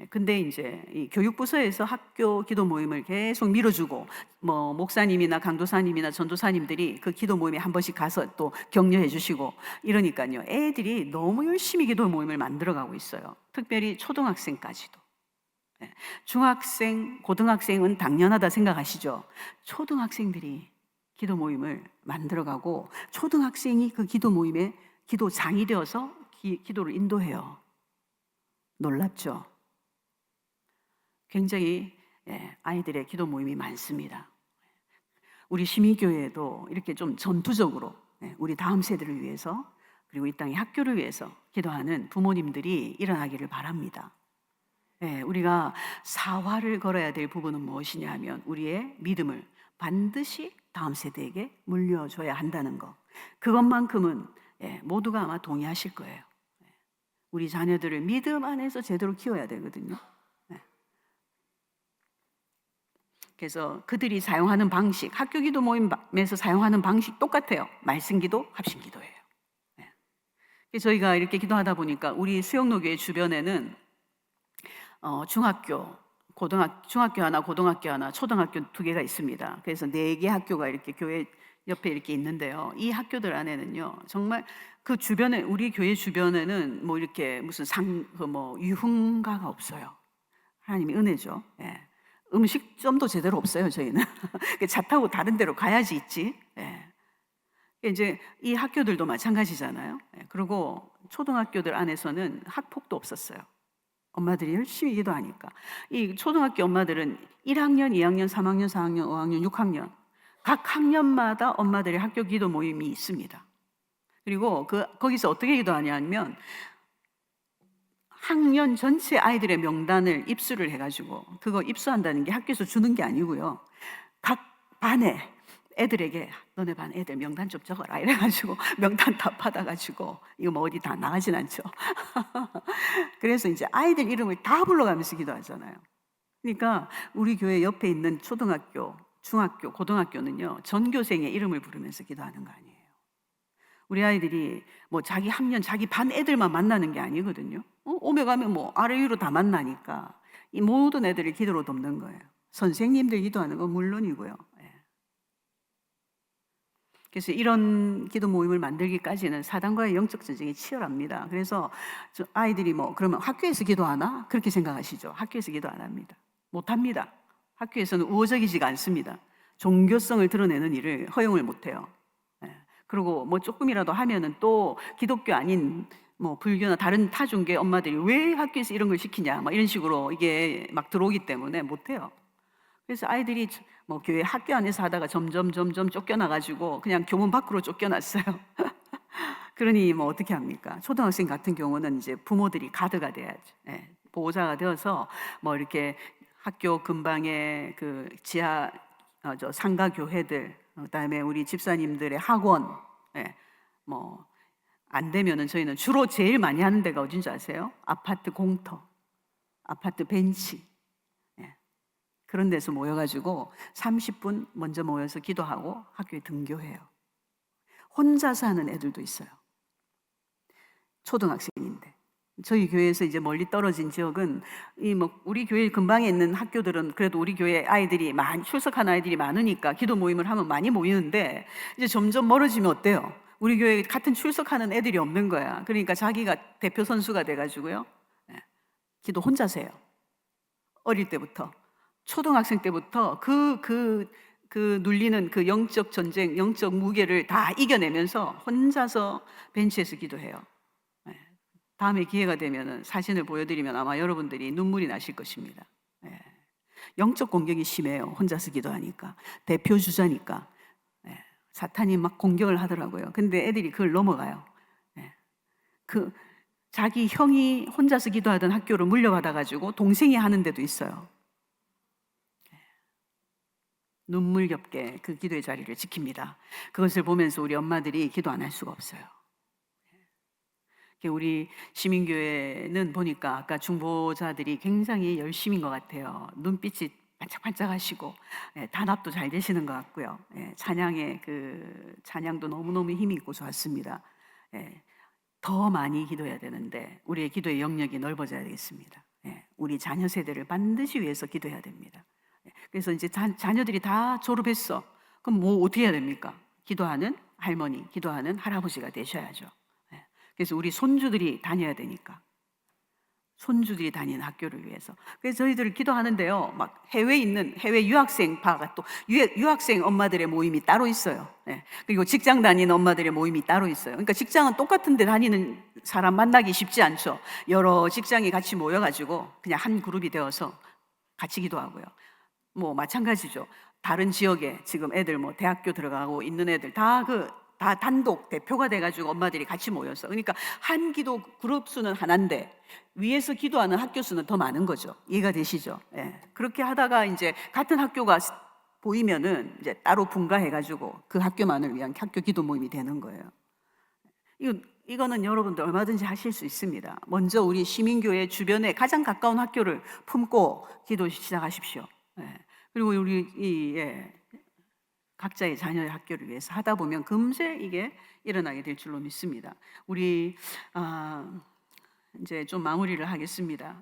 근데 이제 이 교육부서에서 학교 기도 모임을 계속 밀어주고 뭐 목사님이나 강도사님이나 전도사님들이 그 기도 모임에 한 번씩 가서 또 격려해 주시고 이러니까요. 애들이 너무 열심히 기도 모임을 만들어가고 있어요. 특별히 초등학생까지도. 중학생, 고등학생은 당연하다 생각하시죠? 초등학생들이 기도 모임을 만들어가고 초등학생이 그 기도 모임에 기도장이 되어서 기도를 인도해요. 놀랍죠? 굉장히 아이들의 기도 모임이 많습니다. 우리 시민교회에도 이렇게 좀 전투적으로 우리 다음 세대를 위해서 그리고 이 땅의 학교를 위해서 기도하는 부모님들이 일어나기를 바랍니다. 우리가 사활을 걸어야 될 부분은 무엇이냐 하면 우리의 믿음을 반드시 다음 세대에게 물려줘야 한다는 것. 그것만큼은 모두가 아마 동의하실 거예요. 우리 자녀들을 믿음 안에서 제대로 키워야 되거든요. 그래서 그들이 사용하는 방식, 학교 기도 모임에서 사용하는 방식 똑같아요. 말씀 기도, 합심 기도예요. 저희가 이렇게 기도하다 보니까 우리 수영로 교회 주변에는 중학교 하나, 고등학교 하나, 초등학교 2개가 있습니다. 그래서 4개 학교가 이렇게 교회 옆에 이렇게 있는데요. 이 학교들 안에는요, 정말 그 주변에, 우리 교회 주변에는 뭐 이렇게 무슨 유흥가가 없어요. 하나님의 은혜죠. 음식점도 제대로 없어요, 저희는. 차 타고 다른 데로 가야지 있지. 이제 이 학교들도 마찬가지잖아요. 그리고 초등학교들 안에서는 학폭도 없었어요. 엄마들이 열심히 기도하니까. 이 초등학교 엄마들은 1학년, 2학년, 3학년, 4학년, 5학년, 6학년 각 학년마다 엄마들의 학교 기도 모임이 있습니다. 그리고 거기서 어떻게 기도하냐면 학년 전체 아이들의 명단을 입수를 해가지고 그거 입수한다는 게 학교에서 주는 게 아니고요. 각 반에 애들에게 너네 반 애들 명단 좀 적어라 이래가지고 명단 다 받아가지고 이거 뭐 어디 다 나가진 않죠. 그래서 이제 아이들 이름을 다 불러가면서 기도하잖아요. 그러니까 우리 교회 옆에 있는 초등학교 중학교, 고등학교는요, 전교생의 이름을 부르면서 기도하는 거 아니에요. 우리 아이들이 뭐 자기 학년, 자기 반 애들만 만나는 게 아니거든요. 오며 가면 뭐 아래 위로 다 만나니까 이 모든 애들을 기도로 돕는 거예요. 선생님들 기도하는 건 물론이고요. 예. 그래서 이런 기도 모임을 만들기까지는 사단과의 영적 전쟁이 치열합니다. 그래서 아이들이 뭐 그러면 학교에서 기도하나? 그렇게 생각하시죠. 학교에서 기도 안 합니다. 못 합니다. 학교에서는 우호적이지가 않습니다. 종교성을 드러내는 일을 허용을 못 해요. 예. 그리고 뭐 조금이라도 하면은 또 기독교 아닌 뭐 불교나 다른 타종교 엄마들이 왜 학교에서 이런 걸 시키냐, 막 이런 식으로 이게 막 들어오기 때문에 못 해요. 그래서 아이들이 뭐 교회 학교 안에서 하다가 점점 쫓겨나가지고 그냥 교문 밖으로 쫓겨났어요. 그러니 뭐 어떻게 합니까? 초등학생 같은 경우는 이제 부모들이 가드가 돼야죠. 예. 보호자가 되어서 뭐 이렇게 학교 근방에 그 지하 상가 교회들, 그다음에 우리 집사님들의 학원, 예. 뭐 안 되면은 저희는 주로 제일 많이 하는 데가 어딘지 아세요? 아파트 공터, 아파트 벤치, 예. 그런 데서 모여가지고 30분 먼저 모여서 기도하고 학교에 등교해요. 혼자서 하는 애들도 있어요. 초등학생인데. 저희 교회에서 이제 멀리 떨어진 지역은 우리 교회 근방에 있는 학교들은 그래도 우리 교회 아이들이 많이 출석하는 아이들이 많으니까 기도 모임을 하면 많이 모이는데 이제 점점 멀어지면 어때요? 우리 교회에 같은 출석하는 애들이 없는 거야. 그러니까 자기가 대표 선수가 돼가지고요. 기도 혼자서 해요. 어릴 때부터. 초등학생 때부터 그 눌리는 그 영적 전쟁, 영적 무게를 다 이겨내면서 혼자서 벤치에서 기도해요. 다음에 기회가 되면 사진을 보여드리면 아마 여러분들이 눈물이 나실 것입니다. 영적 공격이 심해요. 혼자서 기도하니까. 대표 주자니까. 사탄이 막 공격을 하더라고요. 근데 애들이 그걸 넘어가요. 자기 형이 혼자서 기도하던 학교를 물려받아가지고 동생이 하는 데도 있어요. 눈물겹게 그 기도의 자리를 지킵니다. 그것을 보면서 우리 엄마들이 기도 안 할 수가 없어요. 우리 시민교회는 보니까 아까 중보자들이 굉장히 열심인 것 같아요. 눈빛이 반짝반짝하시고 단합도 잘 되시는 것 같고요. 찬양의 그 찬양도 너무너무 힘이 있고 좋았습니다. 더 많이 기도해야 되는데 우리의 기도의 영역이 넓어져야 되겠습니다. 우리 자녀 세대를 반드시 위해서 기도해야 됩니다. 그래서 이제 자녀들이 다 졸업했어. 그럼 뭐 어떻게 해야 됩니까? 기도하는 할머니, 기도하는 할아버지가 되셔야죠. 그래서 우리 손주들이 다녀야 되니까. 손주들이 다니는 학교를 위해서. 그래서 저희들 기도하는데요. 막 해외에 있는 해외 유학생 파가 또 유학생 엄마들의 모임이 따로 있어요. 그리고 직장 다니는 엄마들의 모임이 따로 있어요. 그러니까 직장은 똑같은 데 다니는 사람 만나기 쉽지 않죠. 여러 직장이 같이 모여가지고 그냥 한 그룹이 되어서 같이 기도하고요. 뭐 마찬가지죠. 다른 지역에 지금 애들 뭐 대학교 들어가고 있는 애들 다 단독 대표가 돼가지고 엄마들이 같이 모여서, 그러니까 한 기도 그룹 수는 하나인데 위에서 기도하는 학교 수는 더 많은 거죠. 이해가 되시죠? 그렇게 하다가 이제 같은 학교가 보이면은 이제 따로 분가해가지고 그 학교만을 위한 학교 기도 모임이 되는 거예요. 이거는 여러분들 얼마든지 하실 수 있습니다. 먼저 우리 시민교회 주변에 가장 가까운 학교를 품고 기도 시작하십시오. 그리고 우리 각자의 자녀의 학교를 위해서 하다 보면 금세 이게 일어나게 될 줄로 믿습니다. 우리 이제 좀 마무리를 하겠습니다.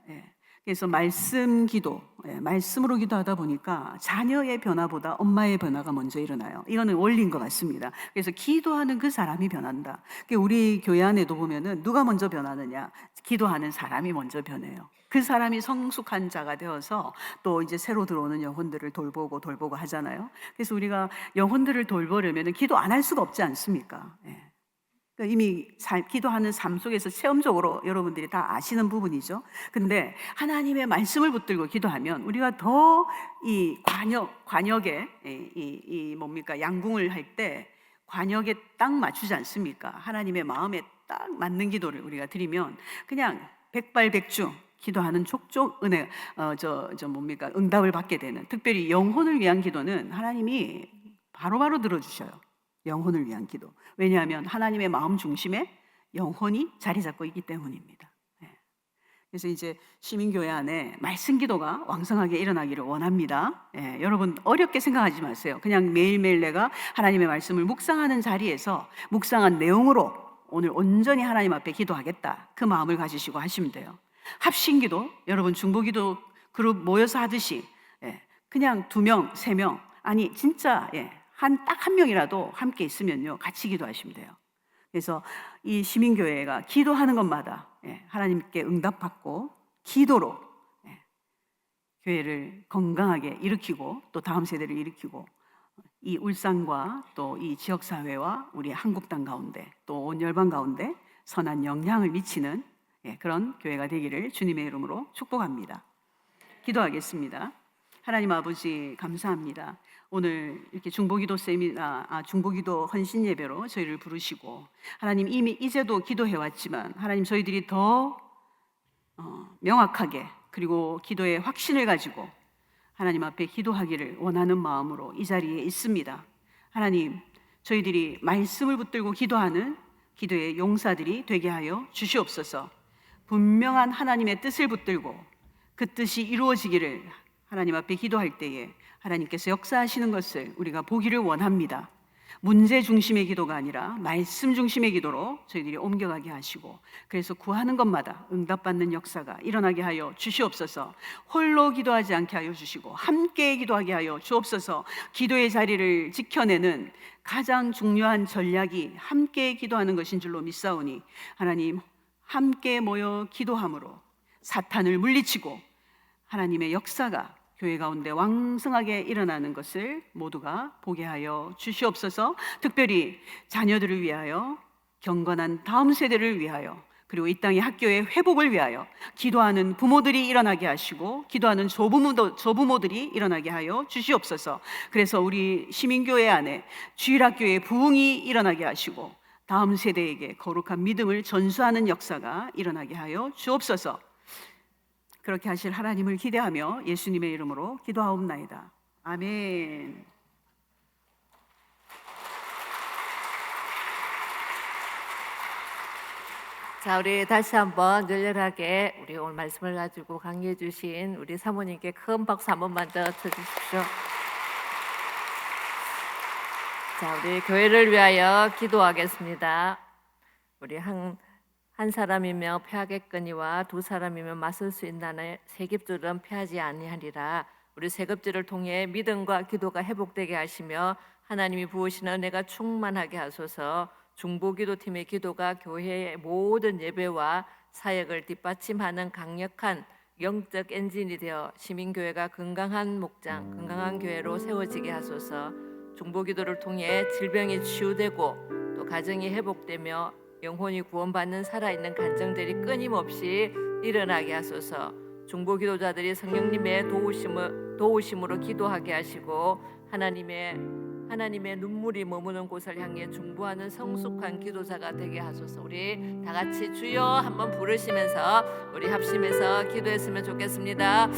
그래서 말씀 기도, 말씀으로 기도하다 보니까 자녀의 변화보다 엄마의 변화가 먼저 일어나요. 이거는 원리인 것 같습니다. 그래서 기도하는 그 사람이 변한다. 우리 교회 안에도 보면은 누가 먼저 변하느냐? 기도하는 사람이 먼저 변해요. 그 사람이 성숙한 자가 되어서 또 이제 새로 들어오는 영혼들을 돌보고 하잖아요. 그래서 우리가 영혼들을 돌보려면 기도 안 할 수가 없지 않습니까? 그러니까 이미 기도하는 삶 속에서 체험적으로 여러분들이 다 아시는 부분이죠. 근데 하나님의 말씀을 붙들고 기도하면 우리가 더 이 관역에 뭡니까? 양궁을 할 때 관역에 딱 맞추지 않습니까? 하나님의 마음에 딱 맞는 기도를 우리가 드리면 그냥 백발백중 기도하는 족족 은혜, 뭡니까? 응답을 받게 되는, 특별히 영혼을 위한 기도는 하나님이 바로바로 들어주셔요. 영혼을 위한 기도. 왜냐하면 하나님의 마음 중심에 영혼이 자리 잡고 있기 때문입니다. 그래서 이제 시민교회 안에 말씀 기도가 왕성하게 일어나기를 원합니다. 여러분 어렵게 생각하지 마세요. 그냥 매일매일 내가 하나님의 말씀을 묵상하는 자리에서 묵상한 내용으로 오늘 온전히 하나님 앞에 기도하겠다, 그 마음을 가지시고 하시면 돼요. 합심기도, 여러분 중보기도 그룹 모여서 하듯이 그냥 2명, 3명, 아니 진짜 딱 한 명이라도 함께 있으면요 같이 기도하시면 돼요. 그래서 이 시민교회가 기도하는 것마다 하나님께 응답받고 기도로 교회를 건강하게 일으키고 또 다음 세대를 일으키고 이 울산과 또 이 지역사회와 우리 한국 땅 가운데 또 온 열방 가운데 선한 영향을 미치는 그런 교회가 되기를 주님의 이름으로 축복합니다. 기도하겠습니다. 하나님 아버지 감사합니다. 오늘 이렇게 중보기도 중보기도 헌신 예배로 저희를 부르시고 하나님 이미 이제도 기도해왔지만 하나님 저희들이 더 명확하게 그리고 기도의 확신을 가지고 하나님 앞에 기도하기를 원하는 마음으로 이 자리에 있습니다. 하나님 저희들이 말씀을 붙들고 기도하는 기도의 용사들이 되게 하여 주시옵소서. 분명한 하나님의 뜻을 붙들고 그 뜻이 이루어지기를 하나님 앞에 기도할 때에 하나님께서 역사하시는 것을 우리가 보기를 원합니다. 문제 중심의 기도가 아니라 말씀 중심의 기도로 저희들이 옮겨가게 하시고 그래서 구하는 것마다 응답받는 역사가 일어나게 하여 주시옵소서. 홀로 기도하지 않게 하여 주시고 함께 기도하게 하여 주옵소서. 기도의 자리를 지켜내는 가장 중요한 전략이 함께 기도하는 것인 줄로 믿사오니 하나님 함께 모여 기도함으로 사탄을 물리치고 하나님의 역사가 교회 가운데 왕성하게 일어나는 것을 모두가 보게 하여 주시옵소서. 특별히 자녀들을 위하여, 경건한 다음 세대를 위하여, 그리고 이 땅의 학교의 회복을 위하여 기도하는 부모들이 일어나게 하시고 기도하는 조부모들이 일어나게 하여 주시옵소서. 그래서 우리 시민교회 안에 주일학교의 부흥이 일어나게 하시고 다음 세대에게 거룩한 믿음을 전수하는 역사가 일어나게 하여 주옵소서. 그렇게 하실 하나님을 기대하며 예수님의 이름으로 기도하옵나이다. 아멘. 자, 우리 다시 한번 열렬하게 우리 오늘 말씀을 가지고 강의해 주신 우리 사모님께 큰 박수 한 번만 더 쳐주십시오. 자, 우리 교회를 위하여 기도하겠습니다. 우리 한 사람이면 패하겠거니와 2사람이면 맞설 수 있나니 세깁줄은 패하지 아니하리라. 우리 세깁줄을 통해 믿음과 기도가 회복되게 하시며 하나님이 부으시는 은혜가 충만하게 하소서. 중보기도팀의 기도가 교회의 모든 예배와 사역을 뒷받침하는 강력한 영적 엔진이 되어 시민교회가 건강한 목장, 건강한 교회로 세워지게 하소서. 중보기도를 통해 질병이 치유되고 또 가정이 회복되며 영혼이 구원받는 살아있는 간증들이 끊임없이 일어나게 하소서. 중보기도자들이 성령님의 도우심으로 기도하게 하시고 하나님의 눈물이 머무는 곳을 향해 중보하는 성숙한 기도자가 되게 하소서. 우리 다 같이 주여 한번 부르시면서 우리 합심해서 기도했으면 좋겠습니다.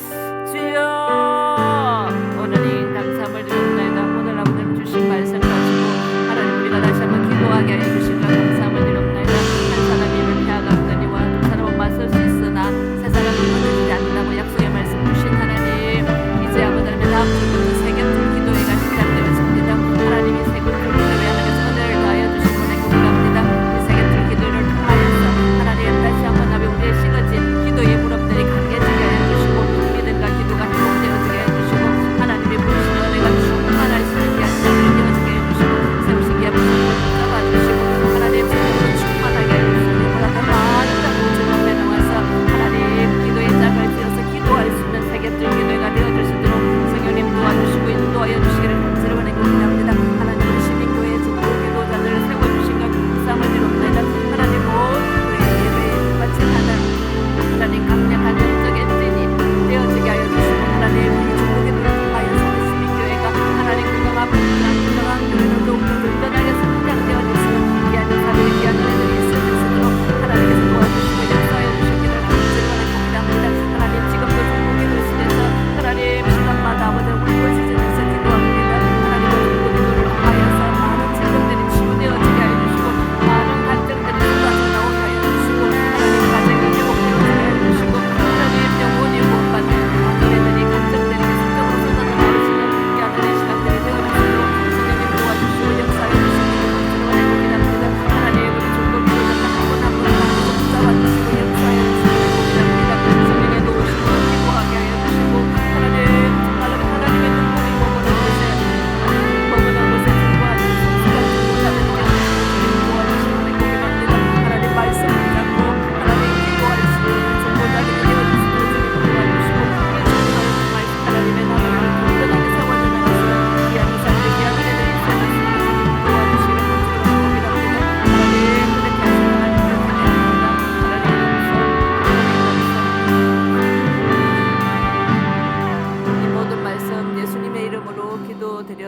주여, 오늘 이 감사함을 드립니다. 오늘 아버지 주신 말씀 가지고 하나님 우리가 다시 한번 기도하게 해주시고 감사함을 드립니다. 한 사람이 패하겠거니와 2사람은 맞설 수 있으나 3사람은 무너지지 않는다고 약속의 말씀 주신 하나님, 이제 아버지 하나님 다음 주부터 세겜줄 기도회가 시작되었습니다. 하나님이 세겜줄 기도회 하나님께서 은혜를 더하여 주신 분에 감사합니다. 이 세겜줄 기도를 통하여서 하나님 다시 한번 우리의 식어진 기도의 무릎들이 강해지게 해주시고 믿음과 기도가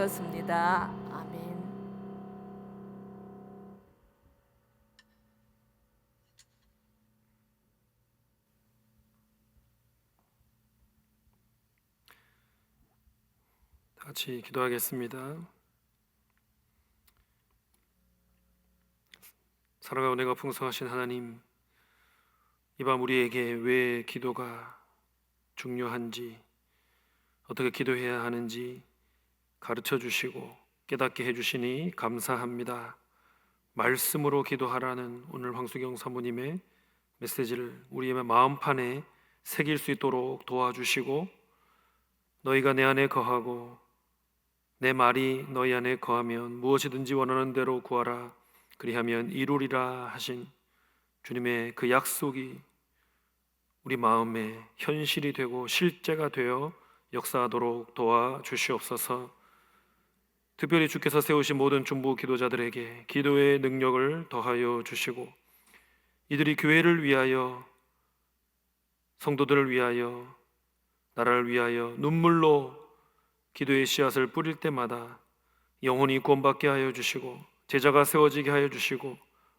되었습니다. 아멘. 같이 기도하겠습니다. 사랑과 은혜가 풍성하신 하나님, 이 밤 우리에게 왜 기도가 중요한지, 어떻게 기도해야 하는지 가르쳐 주시고 깨닫게 해주시니 감사합니다. 말씀으로 기도하라는 오늘 황수경 사모님의 메시지를 우리의 마음판에 새길 수 있도록 도와주시고, 너희가 내 안에 거하고 내 말이 너희 안에 거하면 무엇이든지 원하는 대로 구하라 그리하면 이루리라 하신 주님의 그 약속이 우리 마음에 현실이 되고 실제가 되어 역사하도록 도와주시옵소서. 특별히 주께서 세우신 모든 중보 기도자들에게 기도의 능력을 더하여 주시고, 이들이 교회를 위하여, 성도들을 위하여, 나라를 위하여 눈물로 기도의 씨앗을 뿌릴 때마다 영혼이 구원받게 하여 주시고, 제자가 세워지게 하여 주시고,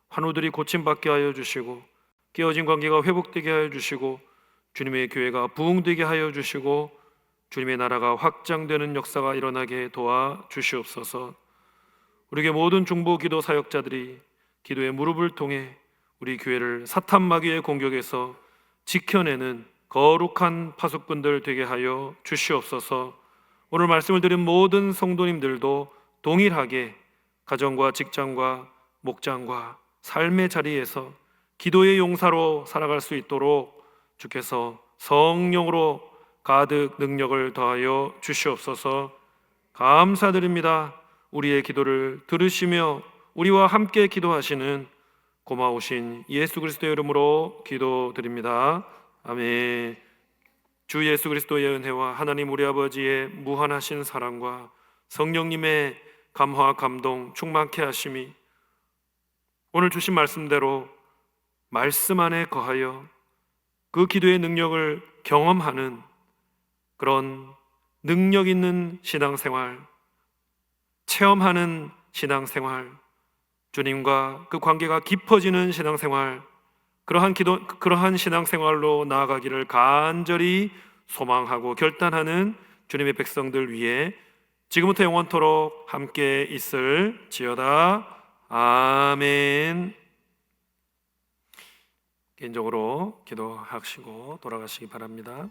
환우들이 고침받게 하여 주시고, 깨어진 관계가 회복되게 하여 주시고, 주님의 교회가 부흥되게 하여 주시고, 주님의 나라가 확장되는 역사가 일어나게 도와주시옵소서. 우리에게 모든 중보 기도 사역자들이 기도의 무릎을 통해 우리 교회를 사탄 마귀의 공격에서 지켜내는 거룩한 파수꾼들 되게 하여 주시옵소서. 오늘 말씀을 드린 모든 성도님들도 동일하게 가정과 직장과 목장과 삶의 자리에서 기도의 용사로 살아갈 수 있도록 주께서 성령으로 가득 능력을 더하여 주시옵소서. 감사드립니다. 우리의 기도를 들으시며 우리와 함께 기도하시는 고마우신 예수 그리스도의 이름으로 기도드립니다. 아멘. 주 예수 그리스도의 은혜와 하나님 우리 아버지의 무한하신 사랑과 성령님의 감화 감동 충만케 하심이 오늘 주신 말씀대로 말씀 안에 거하여 그 기도의 능력을 경험하는 그런 능력 있는 신앙생활, 체험하는 신앙생활, 주님과 그 관계가 깊어지는 신앙생활, 그러한 신앙생활로 나아가기를 간절히 소망하고 결단하는 주님의 백성들 위해 지금부터 영원토록 함께 있을지어다. 아멘. 개인적으로 기도하시고 돌아가시기 바랍니다.